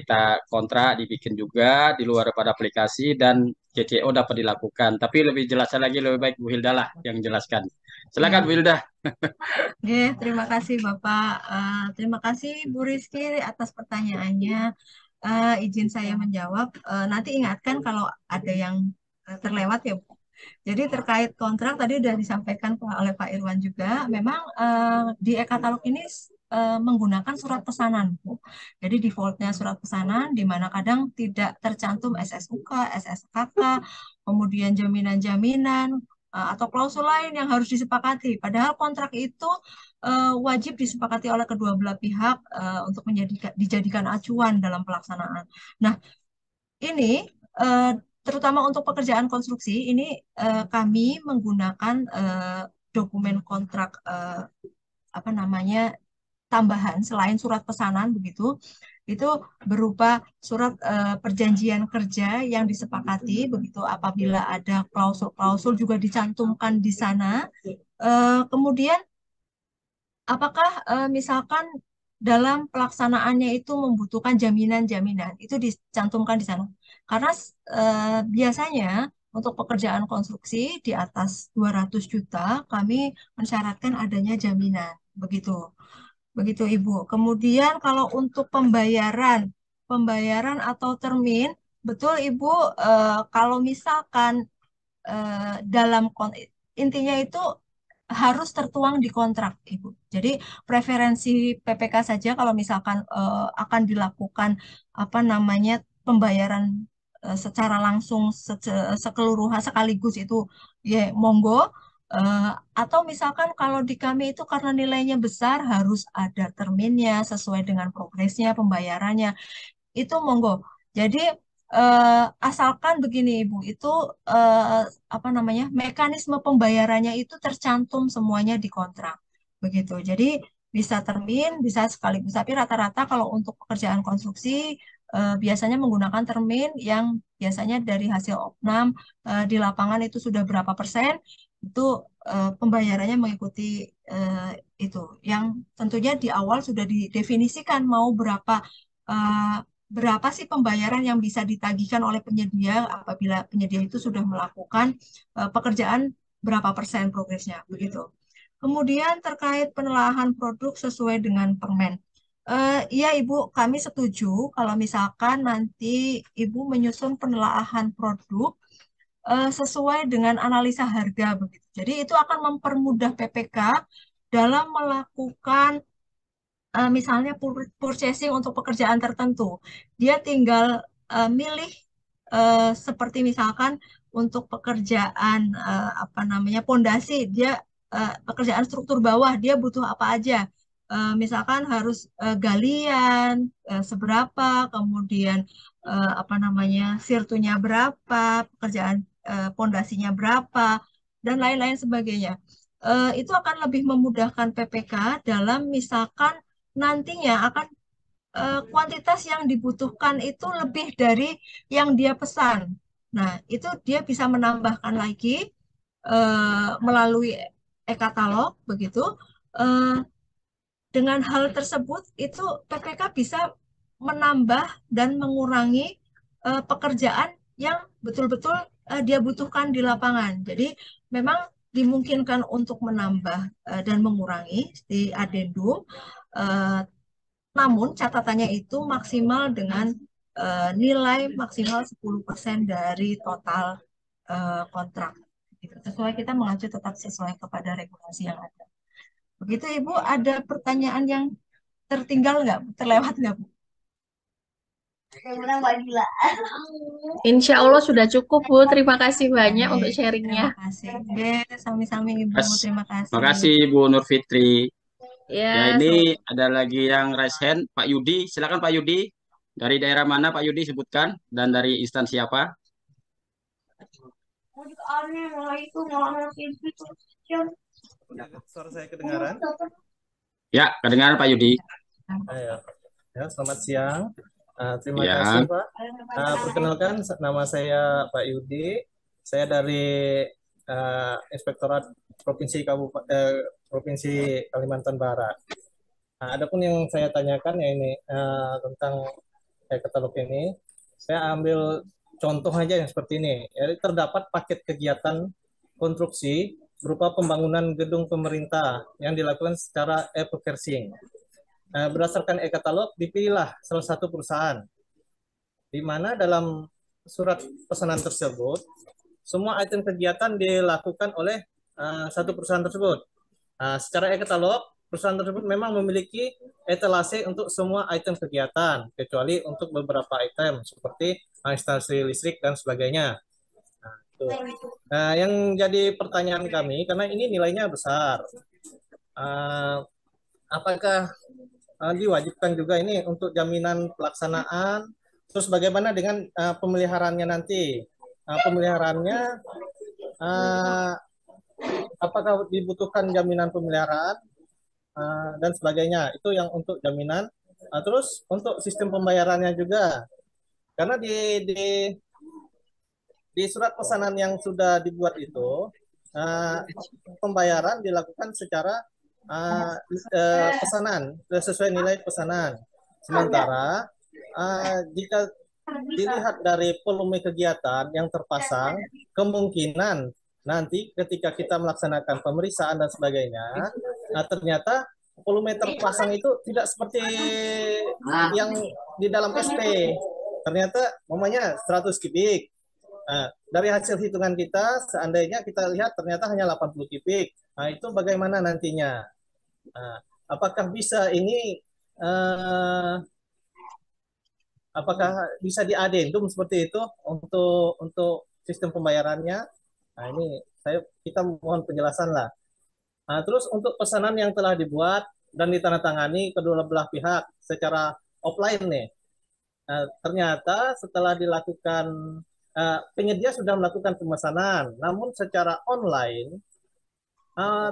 kontrak dibikin juga di luar daripada aplikasi dan CCO dapat dilakukan. Tapi lebih jelasnya lagi lebih baik Bu Hilda lah yang jelaskan. Silakan Ya. Bu Hilda. Oke, terima kasih Bapak. Terima kasih Bu Rizky atas pertanyaannya. Izin saya menjawab. Nanti ingatkan kalau ada yang terlewat ya Bu. Jadi terkait kontrak tadi sudah disampaikan oleh Pak Irwan juga. Memang di e-katalog ini menggunakan surat pesanan Bu. Jadi defaultnya surat pesanan di mana kadang tidak tercantum SSUK, SSKK, kemudian jaminan-jaminan, atau klausul lain yang harus disepakati. Padahal kontrak itu wajib disepakati oleh kedua belah pihak untuk dijadikan acuan dalam pelaksanaan. Nah, ini terutama untuk pekerjaan konstruksi ini kami menggunakan dokumen kontrak apa namanya tambahan selain surat pesanan begitu, itu berupa surat perjanjian kerja yang disepakati begitu, apabila ada klausul-klausul juga dicantumkan di sana. Kemudian apakah misalkan dalam pelaksanaannya itu membutuhkan jaminan-jaminan, itu dicantumkan di sana. Karena biasanya untuk pekerjaan konstruksi di atas 200 juta kami mensyaratkan adanya jaminan begitu. Begitu Ibu. Kemudian kalau untuk pembayaran atau termin, betul Ibu, kalau misalkan dalam intinya itu harus tertuang di kontrak, Ibu. Jadi preferensi PPK saja kalau misalkan akan dilakukan apa namanya pembayaran secara langsung sekeluruhan sekaligus itu ya monggo. Atau misalkan kalau di kami itu karena nilainya besar harus ada terminnya sesuai dengan progresnya pembayarannya, itu monggo. Jadi asalkan begini Ibu, itu apa namanya mekanisme pembayarannya itu tercantum semuanya di kontrak, begitu. Jadi bisa termin, bisa sekaligus. Tapi rata-rata kalau untuk pekerjaan konstruksi biasanya menggunakan termin yang biasanya dari hasil opnam di lapangan itu sudah berapa persen, itu pembayarannya mengikuti eh, itu. Yang tentunya di awal sudah didefinisikan mau eh, berapa sih pembayaran yang bisa ditagihkan oleh penyedia apabila penyedia itu sudah melakukan pekerjaan berapa persen progresnya begitu. Kemudian terkait penelaahan produk sesuai dengan permen. Iya Ibu, kami setuju kalau misalkan nanti Ibu menyusun penelaahan produk sesuai dengan analisa harga begitu. Jadi itu akan mempermudah PPK dalam melakukan misalnya purchasing untuk pekerjaan tertentu. Dia tinggal milih seperti misalkan untuk pekerjaan apa namanya pondasi, dia pekerjaan struktur bawah dia butuh apa aja. Misalkan harus galian seberapa, kemudian apa namanya sirtunya berapa, pekerjaan pondasinya berapa, dan lain-lain sebagainya. Itu akan lebih memudahkan PPK dalam misalkan nantinya akan kuantitas yang dibutuhkan itu lebih dari yang dia pesan. Nah, itu dia bisa menambahkan lagi melalui e-katalog begitu. Eh, dengan hal tersebut itu PPK bisa menambah dan mengurangi pekerjaan yang betul-betul dia butuhkan di lapangan. Jadi memang dimungkinkan untuk menambah dan mengurangi di adendum. Eh, Namun catatannya itu maksimal dengan nilai maksimal 10% dari total kontrak. Gitu. Sesuai kita mengacu tetap sesuai kepada regulasi yang ada. Begitu Ibu, ada pertanyaan yang tertinggal nggak, terlewat nggak Bu? Insya Allah sudah cukup, Bu. Terima kasih banyak untuk Baik, sharingnya. terima kasih. Oke, sami-sami Ibu, terima kasih. Makasih Bu Nur Fitri. Ya Ya, ini ada lagi yang raise hand, Pak Yudi. Silakan Pak Yudi. Dari daerah mana Pak Yudi sebutkan dan dari instansi apa? Ya, suara saya kedengaran? Ya, kedengaran Pak Yudi. Ayo. Ya, selamat siang. Terima Ya. kasih Pak. Perkenalkan, nama saya Pak Yudi. Saya dari Inspektorat Provinsi Kalimantan Barat. Adapun yang saya tanyakan ya ini tentang katalog ini, saya ambil contoh aja yang seperti ini. Jadi terdapat paket kegiatan konstruksi berupa pembangunan gedung pemerintah yang dilakukan secara e-purchasing. Berdasarkan e-katalog, dipilihlah salah satu perusahaan, di mana dalam surat pesanan tersebut, semua item kegiatan dilakukan oleh satu perusahaan tersebut. Secara e-katalog, perusahaan tersebut memang memiliki etalase untuk semua item kegiatan, kecuali untuk beberapa item seperti instalasi listrik dan sebagainya. Tuh. Nah, yang jadi pertanyaan kami, karena ini nilainya besar, apakah diwajibkan juga ini untuk jaminan pelaksanaan? Terus bagaimana dengan pemeliharaannya nanti? Pemeliharaannya, apakah dibutuhkan jaminan pemeliharaan dan sebagainya? Itu yang untuk jaminan. Terus untuk sistem pembayarannya juga, karena di surat pesanan yang sudah dibuat itu, pembayaran dilakukan secara pesanan sesuai nilai pesanan. Sementara jika dilihat dari volume kegiatan yang terpasang, kemungkinan nanti ketika kita melaksanakan pemeriksaan dan sebagainya, ternyata volume terpasang itu tidak seperti yang di dalam SP. Ternyata namanya 100 kubik. Dari hasil hitungan kita, seandainya kita lihat ternyata hanya 80 kubik. Itu bagaimana nantinya? Apakah bisa ini apakah bisa diadendum seperti itu untuk sistem pembayarannya? Ini kita mohon penjelasan lah. Terus untuk pesanan yang telah dibuat dan ditandatangani kedua belah pihak secara offline nih, ternyata setelah dilakukan penyedia sudah melakukan pemesanan, namun secara online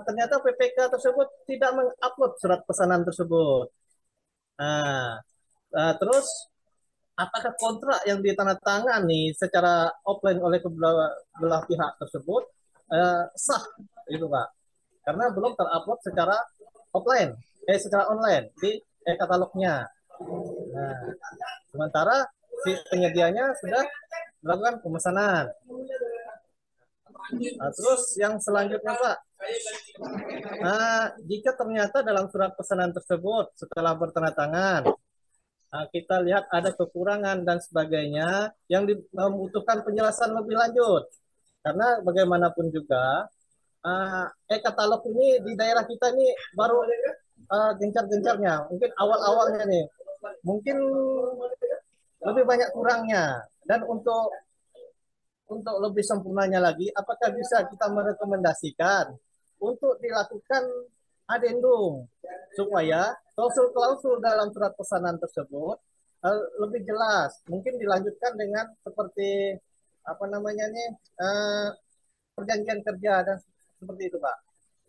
ternyata PPK tersebut tidak mengupload surat pesanan tersebut. Terus apakah kontrak yang ditandatangani secara offline oleh kedua belah pihak tersebut sah, itu Pak? Karena belum terupload secara offline, secara online di katalognya. Sementara si penyedianya sudah melakukan pemesanan. Terus yang selanjutnya Pak, jika ternyata dalam surat pesanan tersebut setelah bertanda-tangan kita lihat ada kekurangan dan sebagainya yang membutuhkan penjelasan lebih lanjut, karena bagaimanapun juga katalog ini di daerah kita ini baru gencar-gencarnya, mungkin awal-awalnya nih, mungkin lebih banyak kurangnya. Dan untuk lebih sempurnanya lagi, apakah bisa kita merekomendasikan untuk dilakukan adendum supaya klausul-klausul dalam surat pesanan tersebut lebih jelas, mungkin dilanjutkan dengan seperti apa namanya nih, perjanjian kerja dan seperti itu Pak.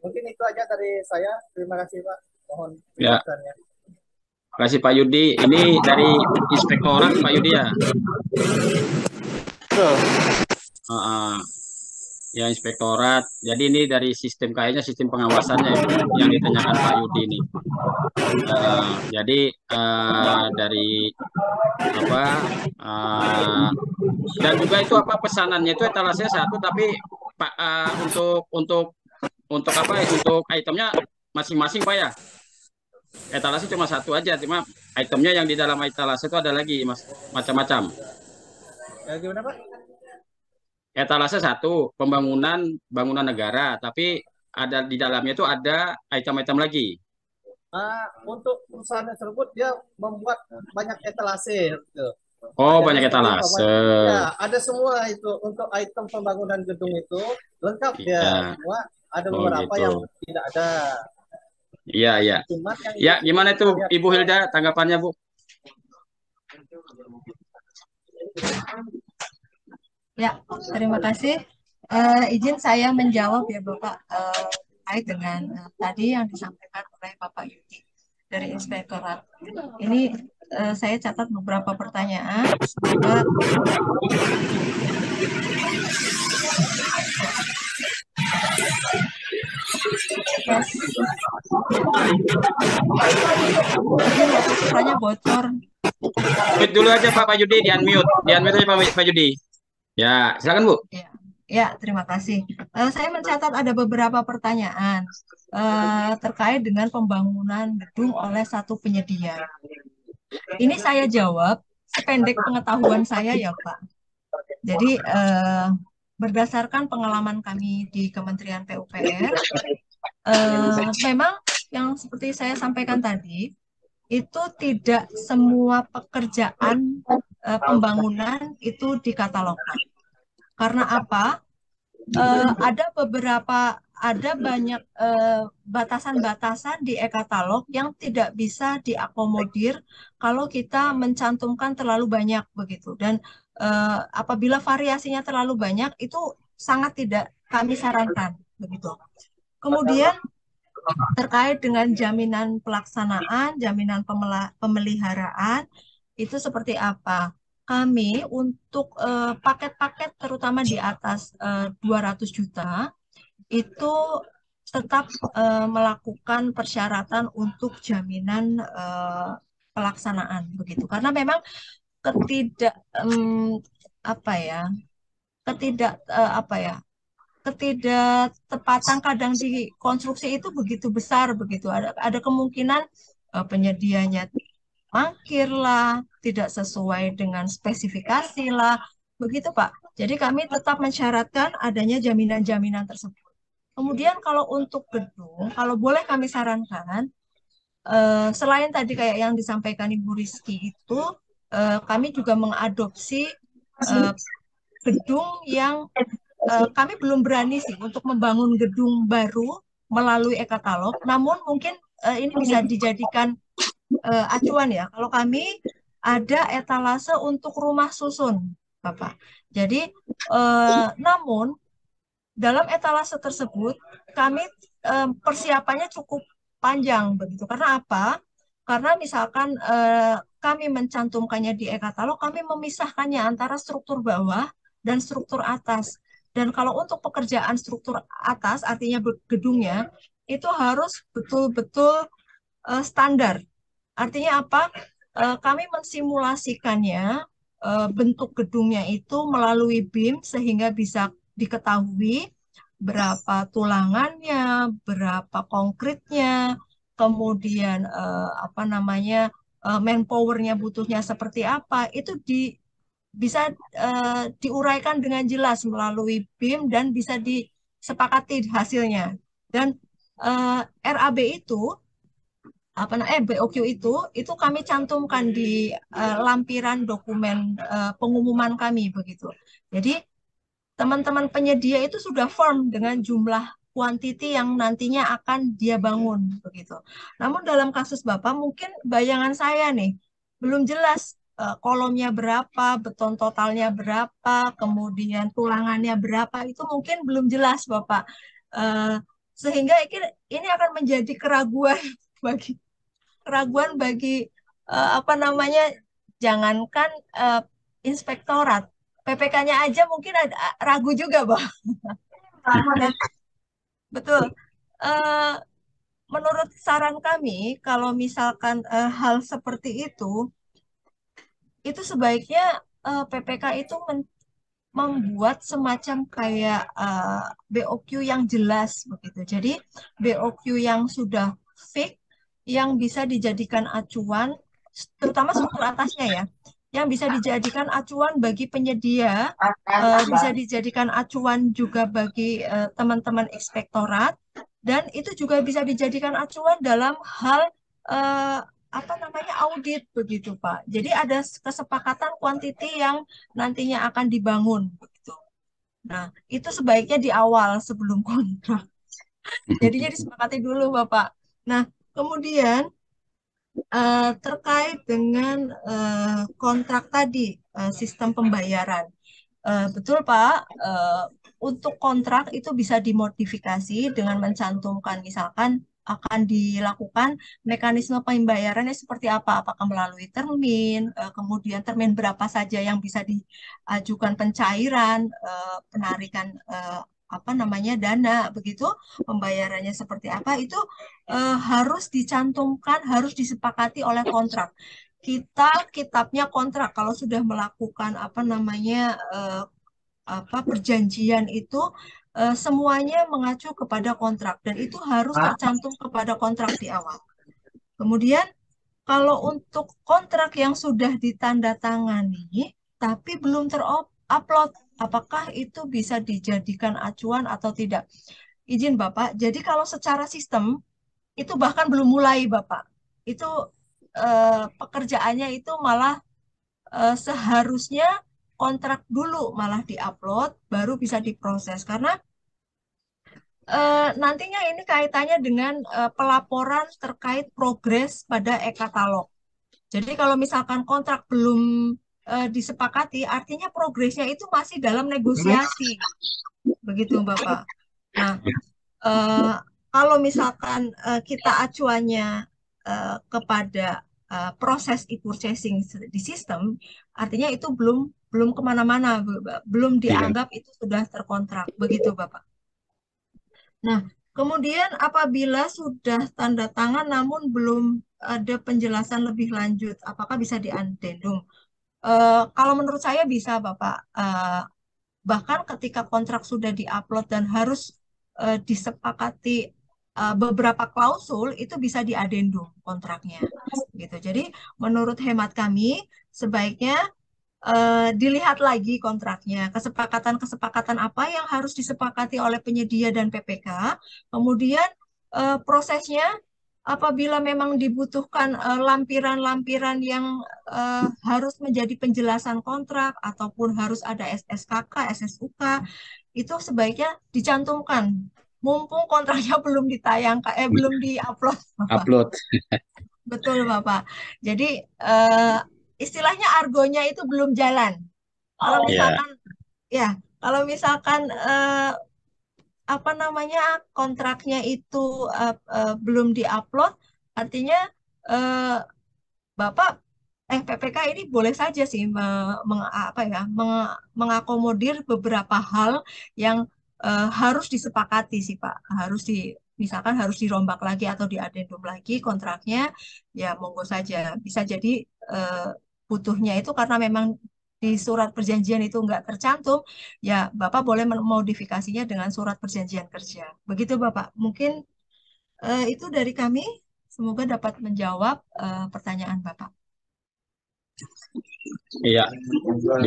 Mungkin itu aja dari saya. Terima kasih Pak. Mohon penjelasannya. Terima kasih Pak Yudi. Ini dari Inspektorat Pak Yudi ya? Ya Inspektorat. Jadi ini dari sistem, kayaknya sistem pengawasannya yang ditanyakan Pak Yudi ini. Jadi dari apa? Dan juga itu apa, pesanannya itu etalasenya satu, tapi Pak untuk apa? Untuk itemnya masing-masing Pak ya? Etalase cuma satu aja, cuma itemnya yang di dalam etalase itu ada lagi Mas, macam-macam. Gimana Pak? Etalase satu, bangunan negara, tapi ada di dalamnya itu ada item-item lagi. Untuk perusahaan tersebut dia membuat banyak etalase. Gitu. Oh, banyak etalase. Ya, ada semua itu untuk item pembangunan gedung itu lengkap ya. Semua ada beberapa gitu. yang tidak ada. Iya, iya. Ya, gimana itu Ibu Hilda tanggapannya, Bu? Ya, terima kasih. Izin saya menjawab ya Bapak terkait dengan tadi yang disampaikan oleh Bapak Yudi dari Inspektorat. Ini saya catat beberapa pertanyaan. Semoga suaranya bocor. Mute dulu aja Pak Yudi, di unmute aja Pak Yudi. Ya, silakan Bu. Ya, terima kasih. Saya mencatat ada beberapa pertanyaan terkait dengan pembangunan gedung oleh satu penyedia. Ini saya jawab sependek pengetahuan saya ya Pak. Jadi berdasarkan pengalaman kami di Kementerian PUPR, memang yang seperti saya sampaikan tadi, itu tidak semua pekerjaan pembangunan itu dikatalogkan. Karena apa? ada banyak batasan-batasan di e-katalog yang tidak bisa diakomodir kalau kita mencantumkan terlalu banyak begitu. Dan apabila variasinya terlalu banyak itu sangat tidak kami sarankan begitu. Kemudian terkait dengan jaminan pelaksanaan, jaminan pemeliharaan itu seperti apa? Kami untuk paket-paket terutama di atas 200 juta itu tetap melakukan persyaratan untuk jaminan pelaksanaan begitu. Karena memang ketidak apa ya? Ketidaktepatan kadang di konstruksi itu begitu besar begitu. Ada kemungkinan penyedianya mangkir lah, tidak sesuai dengan spesifikasi lah, begitu Pak. Jadi kami tetap mensyaratkan adanya jaminan-jaminan tersebut. Kemudian kalau untuk gedung, kalau boleh kami sarankan, selain tadi kayak yang disampaikan Ibu Rizky itu, kami juga mengadopsi gedung yang kami belum berani sih untuk membangun gedung baru melalui e-katalog, namun mungkin ini bisa dijadikan acuan ya. Kalau kami ada etalase untuk rumah susun, Bapak. Jadi, namun dalam etalase tersebut kami persiapannya cukup panjang begitu. Karena apa? Karena misalkan kami mencantumkannya di e-katalog, kami memisahkannya antara struktur bawah dan struktur atas. Dan kalau untuk pekerjaan struktur atas, artinya gedungnya, itu harus betul-betul standar. Artinya apa? Kami mensimulasikannya bentuk gedungnya itu melalui BIM sehingga bisa diketahui berapa tulangannya, berapa konkritnya, kemudian apa namanya manpowernya butuhnya seperti apa, itu bisa diuraikan dengan jelas melalui BIM dan bisa disepakati hasilnya. Dan RAB itu BOQ itu kami cantumkan di lampiran dokumen pengumuman kami begitu. Jadi teman-teman penyedia itu sudah firm dengan jumlah kuantiti yang nantinya akan dia bangun begitu. Namun dalam kasus Bapak mungkin bayangan saya nih belum jelas kolomnya berapa, beton totalnya berapa, kemudian tulangannya berapa itu mungkin belum jelas Bapak. Sehingga ini akan menjadi keraguan bagi apa namanya, jangankan inspektorat, PPK-nya aja mungkin ada ragu juga, Bang. Betul. Eh, Menurut saran kami, kalau misalkan hal seperti itu sebaiknya PPK itu membuat semacam kayak BOQ yang jelas begitu. Jadi BOQ yang sudah fix, yang bisa dijadikan acuan, terutama struktur atasnya ya, yang bisa dijadikan acuan bagi penyedia, bisa dijadikan acuan juga bagi teman-teman inspektorat, dan itu juga bisa dijadikan acuan dalam hal apa namanya audit begitu Pak. Jadi ada kesepakatan kuantiti yang nantinya akan dibangun begitu. Nah, itu sebaiknya di awal sebelum kontrak. Jadinya disepakati dulu Bapak. Nah, kemudian terkait dengan kontrak tadi, sistem pembayaran. Betul Pak, untuk kontrak itu bisa dimodifikasi dengan mencantumkan misalkan akan dilakukan mekanisme pembayarannya seperti apa, apakah melalui termin, kemudian termin berapa saja yang bisa diajukan pencairan, penarikan apa namanya dana, begitu pembayarannya seperti apa, itu harus dicantumkan, harus disepakati oleh kontrak. Kitabnya kontrak kalau sudah melakukan apa namanya perjanjian itu semuanya mengacu kepada kontrak dan itu harus tercantum kepada kontrak di awal. Kemudian kalau untuk kontrak yang sudah ditandatangani tapi belum terupload, apakah itu bisa dijadikan acuan atau tidak? Izin Bapak, jadi kalau secara sistem itu bahkan belum mulai Bapak. Itu pekerjaannya itu malah seharusnya kontrak dulu malah diupload, baru bisa diproses. Karena nantinya ini kaitannya dengan pelaporan terkait progres pada e-katalog. Jadi kalau misalkan kontrak belum disepakati, artinya progresnya itu masih dalam negosiasi, begitu Bapak. Nah, eh, kalau misalkan kita acuannya kepada proses e-purchasing di sistem, artinya itu belum kemana-mana, belum Iya. dianggap itu sudah terkontrak, begitu Bapak. Nah, kemudian apabila sudah tanda tangan namun belum ada penjelasan lebih lanjut, apakah bisa diaddendum? Kalau menurut saya bisa, Bapak. Bahkan ketika kontrak sudah diupload dan harus disepakati beberapa klausul, itu bisa diadendum kontraknya. Gitu. Jadi, menurut hemat kami, sebaiknya dilihat lagi kontraknya, kesepakatan-kesepakatan apa yang harus disepakati oleh penyedia dan PPK, kemudian prosesnya apabila memang dibutuhkan lampiran-lampiran yang harus menjadi penjelasan kontrak ataupun harus ada SSKK, SSUK, itu sebaiknya dicantumkan. Mumpung kontraknya belum ditayangkan, belum diupload, Bapak. Upload. Betul, Bapak. Jadi eh, istilahnya argonya itu belum jalan. Kalau Ya. misalkan ya, kalau misalkan apa namanya kontraknya itu belum diupload, artinya eh, Bapak PPK ini boleh saja sih apa ya, mengakomodir beberapa hal yang harus disepakati sih Pak. Misalkan harus dirombak lagi atau diadendum lagi kontraknya, ya monggo saja. Bisa jadi eh, butuhnya itu karena memang di surat perjanjian itu nggak tercantum, ya Bapak boleh memodifikasinya dengan surat perjanjian kerja. Begitu Bapak. Mungkin itu dari kami. Semoga dapat menjawab pertanyaan Bapak. Iya.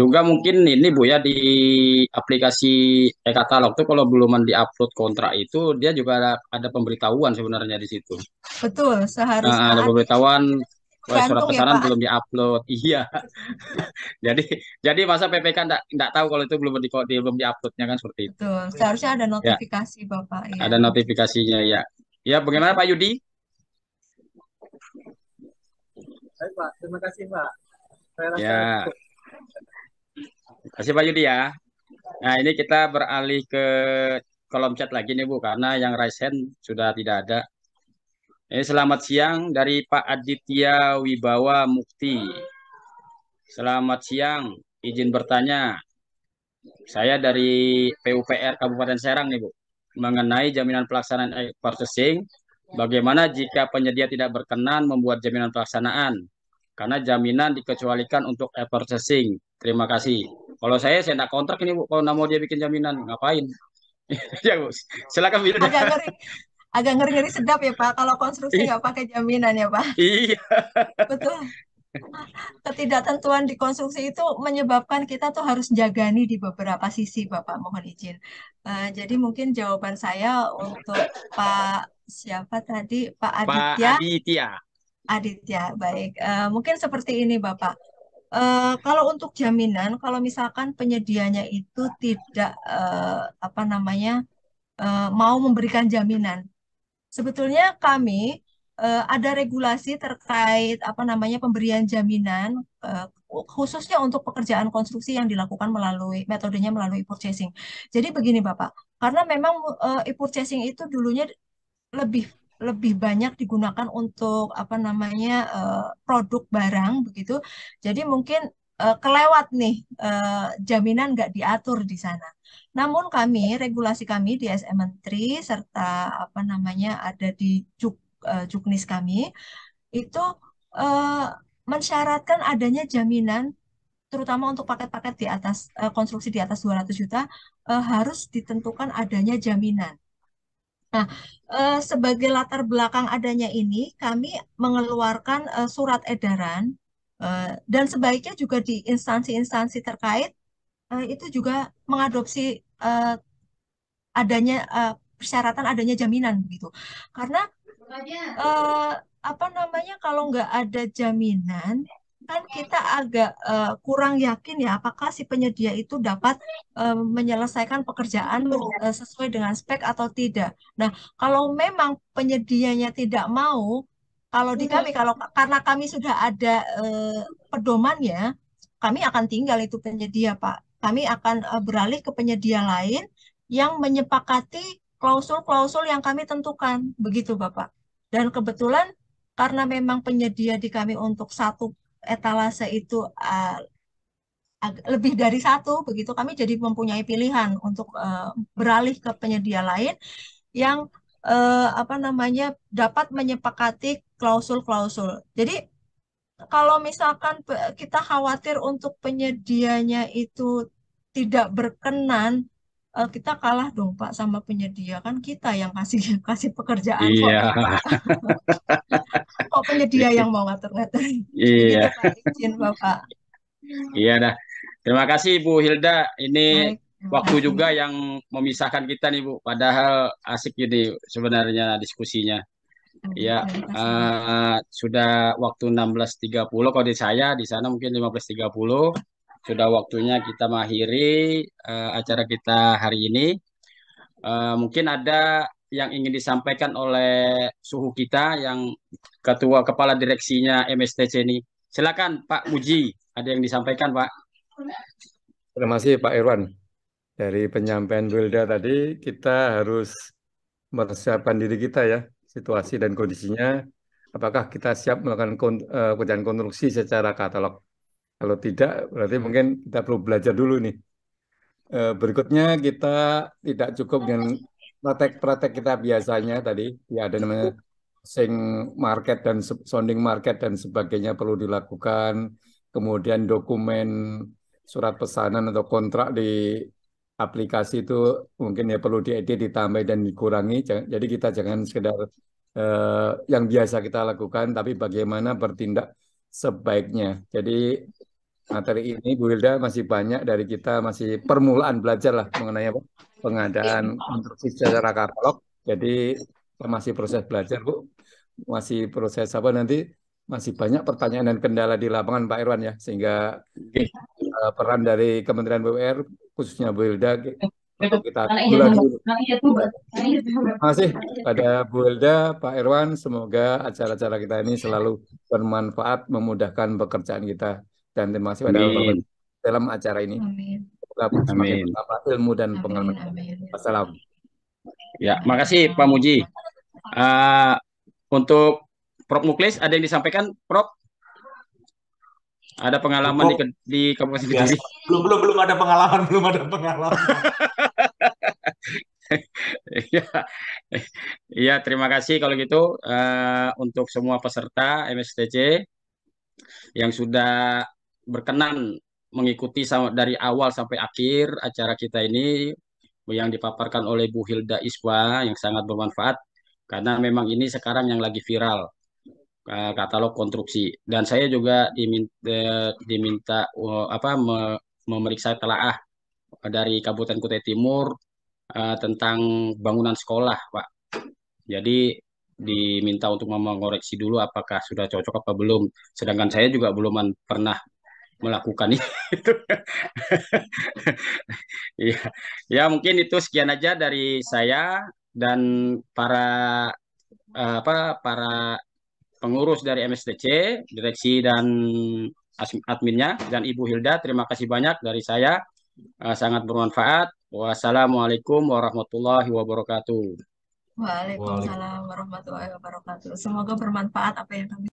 Juga mungkin ini Bu ya, di aplikasi e-katalog tuh kalau belum di-upload kontrak itu dia juga ada pemberitahuan sebenarnya di situ. Betul, seharusnya Ada pemberitahuan surat gantung ya pesanan Pak. belum di-upload. Iya. Jadi masa PPK enggak tahu kalau itu belum di-uploadnya kan seperti itu. Betul, seharusnya ada Ya, notifikasi Bapak. Ya, ada notifikasinya ya. Ya, bagaimana Pak Yudi? Baik, Pak. Terima kasih, Pak. Saya rasa Ya, cukup. terima kasih Pak Yudi ya. Nah, ini kita beralih ke kolom chat lagi nih Bu, karena yang raise hand sudah tidak ada. Ini selamat siang dari Pak Aditya Wibawa Mukti. Selamat siang, izin bertanya. Saya dari PUPR Kabupaten Serang nih Bu, mengenai jaminan pelaksanaan e-purchasing. Bagaimana jika penyedia tidak berkenan membuat jaminan pelaksanaan? Karena jaminan dikecualikan untuk e-purchasing. Terima kasih. Kalau saya tidak kontrak ini Bu, kalau nggak mau dia bikin jaminan, ngapain? Ya Bu, silakan Bu. agak ngeri sedap ya Pak. Kalau konstruksi nggak pakai jaminan ya Pak. Iya. Betul. Ketidaktentuan di konstruksi itu menyebabkan kita tuh harus jagani di beberapa sisi, Bapak. Mohon izin. Jadi mungkin jawaban saya untuk Pak siapa tadi, Pak Pak Aditya. Aditya. Aditya, baik. Mungkin seperti ini, Bapak. Kalau untuk jaminan, kalau misalkan penyedianya itu tidak apa namanya mau memberikan jaminan, sebetulnya kami ada regulasi terkait apa namanya pemberian jaminan khususnya untuk pekerjaan konstruksi yang dilakukan metodenya melalui purchasing. Jadi begini Bapak, karena memang e-purchasing itu dulunya lebih lebih banyak digunakan untuk apa namanya produk barang begitu. Jadi mungkin kelewat nih jaminan nggak diatur di sana. Namun regulasi kami di SM Menteri serta apa namanya ada di Juknis kami itu eh, mensyaratkan adanya jaminan terutama untuk paket-paket di atas konstruksi di atas 200 juta harus ditentukan adanya jaminan. Nah, sebagai latar belakang adanya ini, kami mengeluarkan surat edaran dan sebaiknya juga di instansi-instansi terkait itu juga mengadopsi eh, adanya persyaratan adanya jaminan begitu. Karena eh, apa namanya kalau nggak ada jaminan kan kita agak kurang yakin ya apakah si penyedia itu dapat menyelesaikan pekerjaan sesuai dengan spek atau tidak. Nah, kalau memang penyedianya tidak mau, kalau di kami, kalau karena kami sudah ada pedomannya, kami akan tinggal itu penyedia, Pak. Kami akan beralih ke penyedia lain yang menyepakati klausul-klausul yang kami tentukan, begitu, Bapak. Dan kebetulan karena memang penyedia di kami untuk satu etalase itu lebih dari satu, begitu kami jadi mempunyai pilihan untuk beralih ke penyedia lain yang apa namanya dapat menyepakati klausul-klausul. Jadi kalau misalkan kita khawatir untuk penyedianya itu tidak berkenan, kita kalah dong Pak sama penyedia, kan kita yang kasih kasih pekerjaan kok Iya, kok penyedia yang mau ngatur-ngatur. Begitu iya, Pak, izin Bapak. iya dah. Terima kasih Bu Hilda. Ini Baik, terima waktu kasih. juga yang memisahkan kita nih Bu. Padahal asik ini sebenarnya diskusinya. Ya, Terima kasih Bapak. sudah waktu 16.30. Kalau di saya di sana mungkin 15.30. Sudah waktunya kita mengakhiri acara kita hari ini. Mungkin ada yang ingin disampaikan oleh suhu kita yang ketua kepala direksinya MSTC ini. Silakan Pak Muji, ada yang disampaikan Pak. Terima kasih Pak Irwan. Dari penyampaian Wilda tadi, kita harus mempersiapkan diri kita ya, situasi dan kondisinya. Apakah kita siap melakukan pekerjaan konstruksi secara katalog? Kalau tidak, berarti mungkin kita perlu belajar dulu nih. Berikutnya kita tidak cukup dengan praktek-praktek kita biasanya tadi, ya ada namanya sing market dan sounding market dan sebagainya perlu dilakukan. Kemudian dokumen surat pesanan atau kontrak di aplikasi itu mungkin ya perlu diedit, ditambah dan dikurangi. Jadi kita jangan sekedar yang biasa kita lakukan, tapi bagaimana bertindak sebaiknya. Jadi materi ini Bu Hilda masih banyak dari kita, masih permulaan belajar lah mengenai apa, pengadaan konstruksi secara katalog. Jadi kita masih proses belajar Bu, masih proses apa nanti masih banyak pertanyaan dan kendala di lapangan Pak Irwan ya, sehingga peran dari Kementerian PUPR khususnya Bu Hilda untuk kita mulai dulu. Terima kasih pada Bu Hilda, Pak Irwan. Semoga acara-acara kita ini selalu bermanfaat, memudahkan pekerjaan kita. Dan terima kasih pada Bapak Amin. dalam acara ini. Amin. Semoga semakin Amin. bertambah ilmu dan Amin. pengalaman. Amin. Wassalam. Ya, makasih Pak Muji. Untuk Prof Muklis ada yang disampaikan, Prof? Ada pengalaman Cukup. di Kabupaten Biasa. Kediri? Belum ada pengalaman, belum ada pengalaman. Iya, iya, terima kasih kalau gitu untuk semua peserta MSTC yang sudah berkenan mengikuti dari awal sampai akhir acara kita ini yang dipaparkan oleh Bu Hilda Iswa yang sangat bermanfaat karena memang ini sekarang yang lagi viral katalog konstruksi dan saya juga diminta memeriksa telaah dari Kabupaten Kutai Timur tentang bangunan sekolah, Pak. Jadi diminta untuk mengoreksi dulu apakah sudah cocok apa belum. Sedangkan saya juga belum pernah melakukan itu. Ya, ya mungkin itu sekian aja dari saya dan para pengurus dari MSTC, direksi dan adminnya dan Ibu Hilda. Terima kasih banyak dari saya. Sangat bermanfaat. Wassalamualaikum warahmatullahi wabarakatuh. Waalaikumsalam warahmatullahi wabarakatuh. Semoga bermanfaat apa yang kami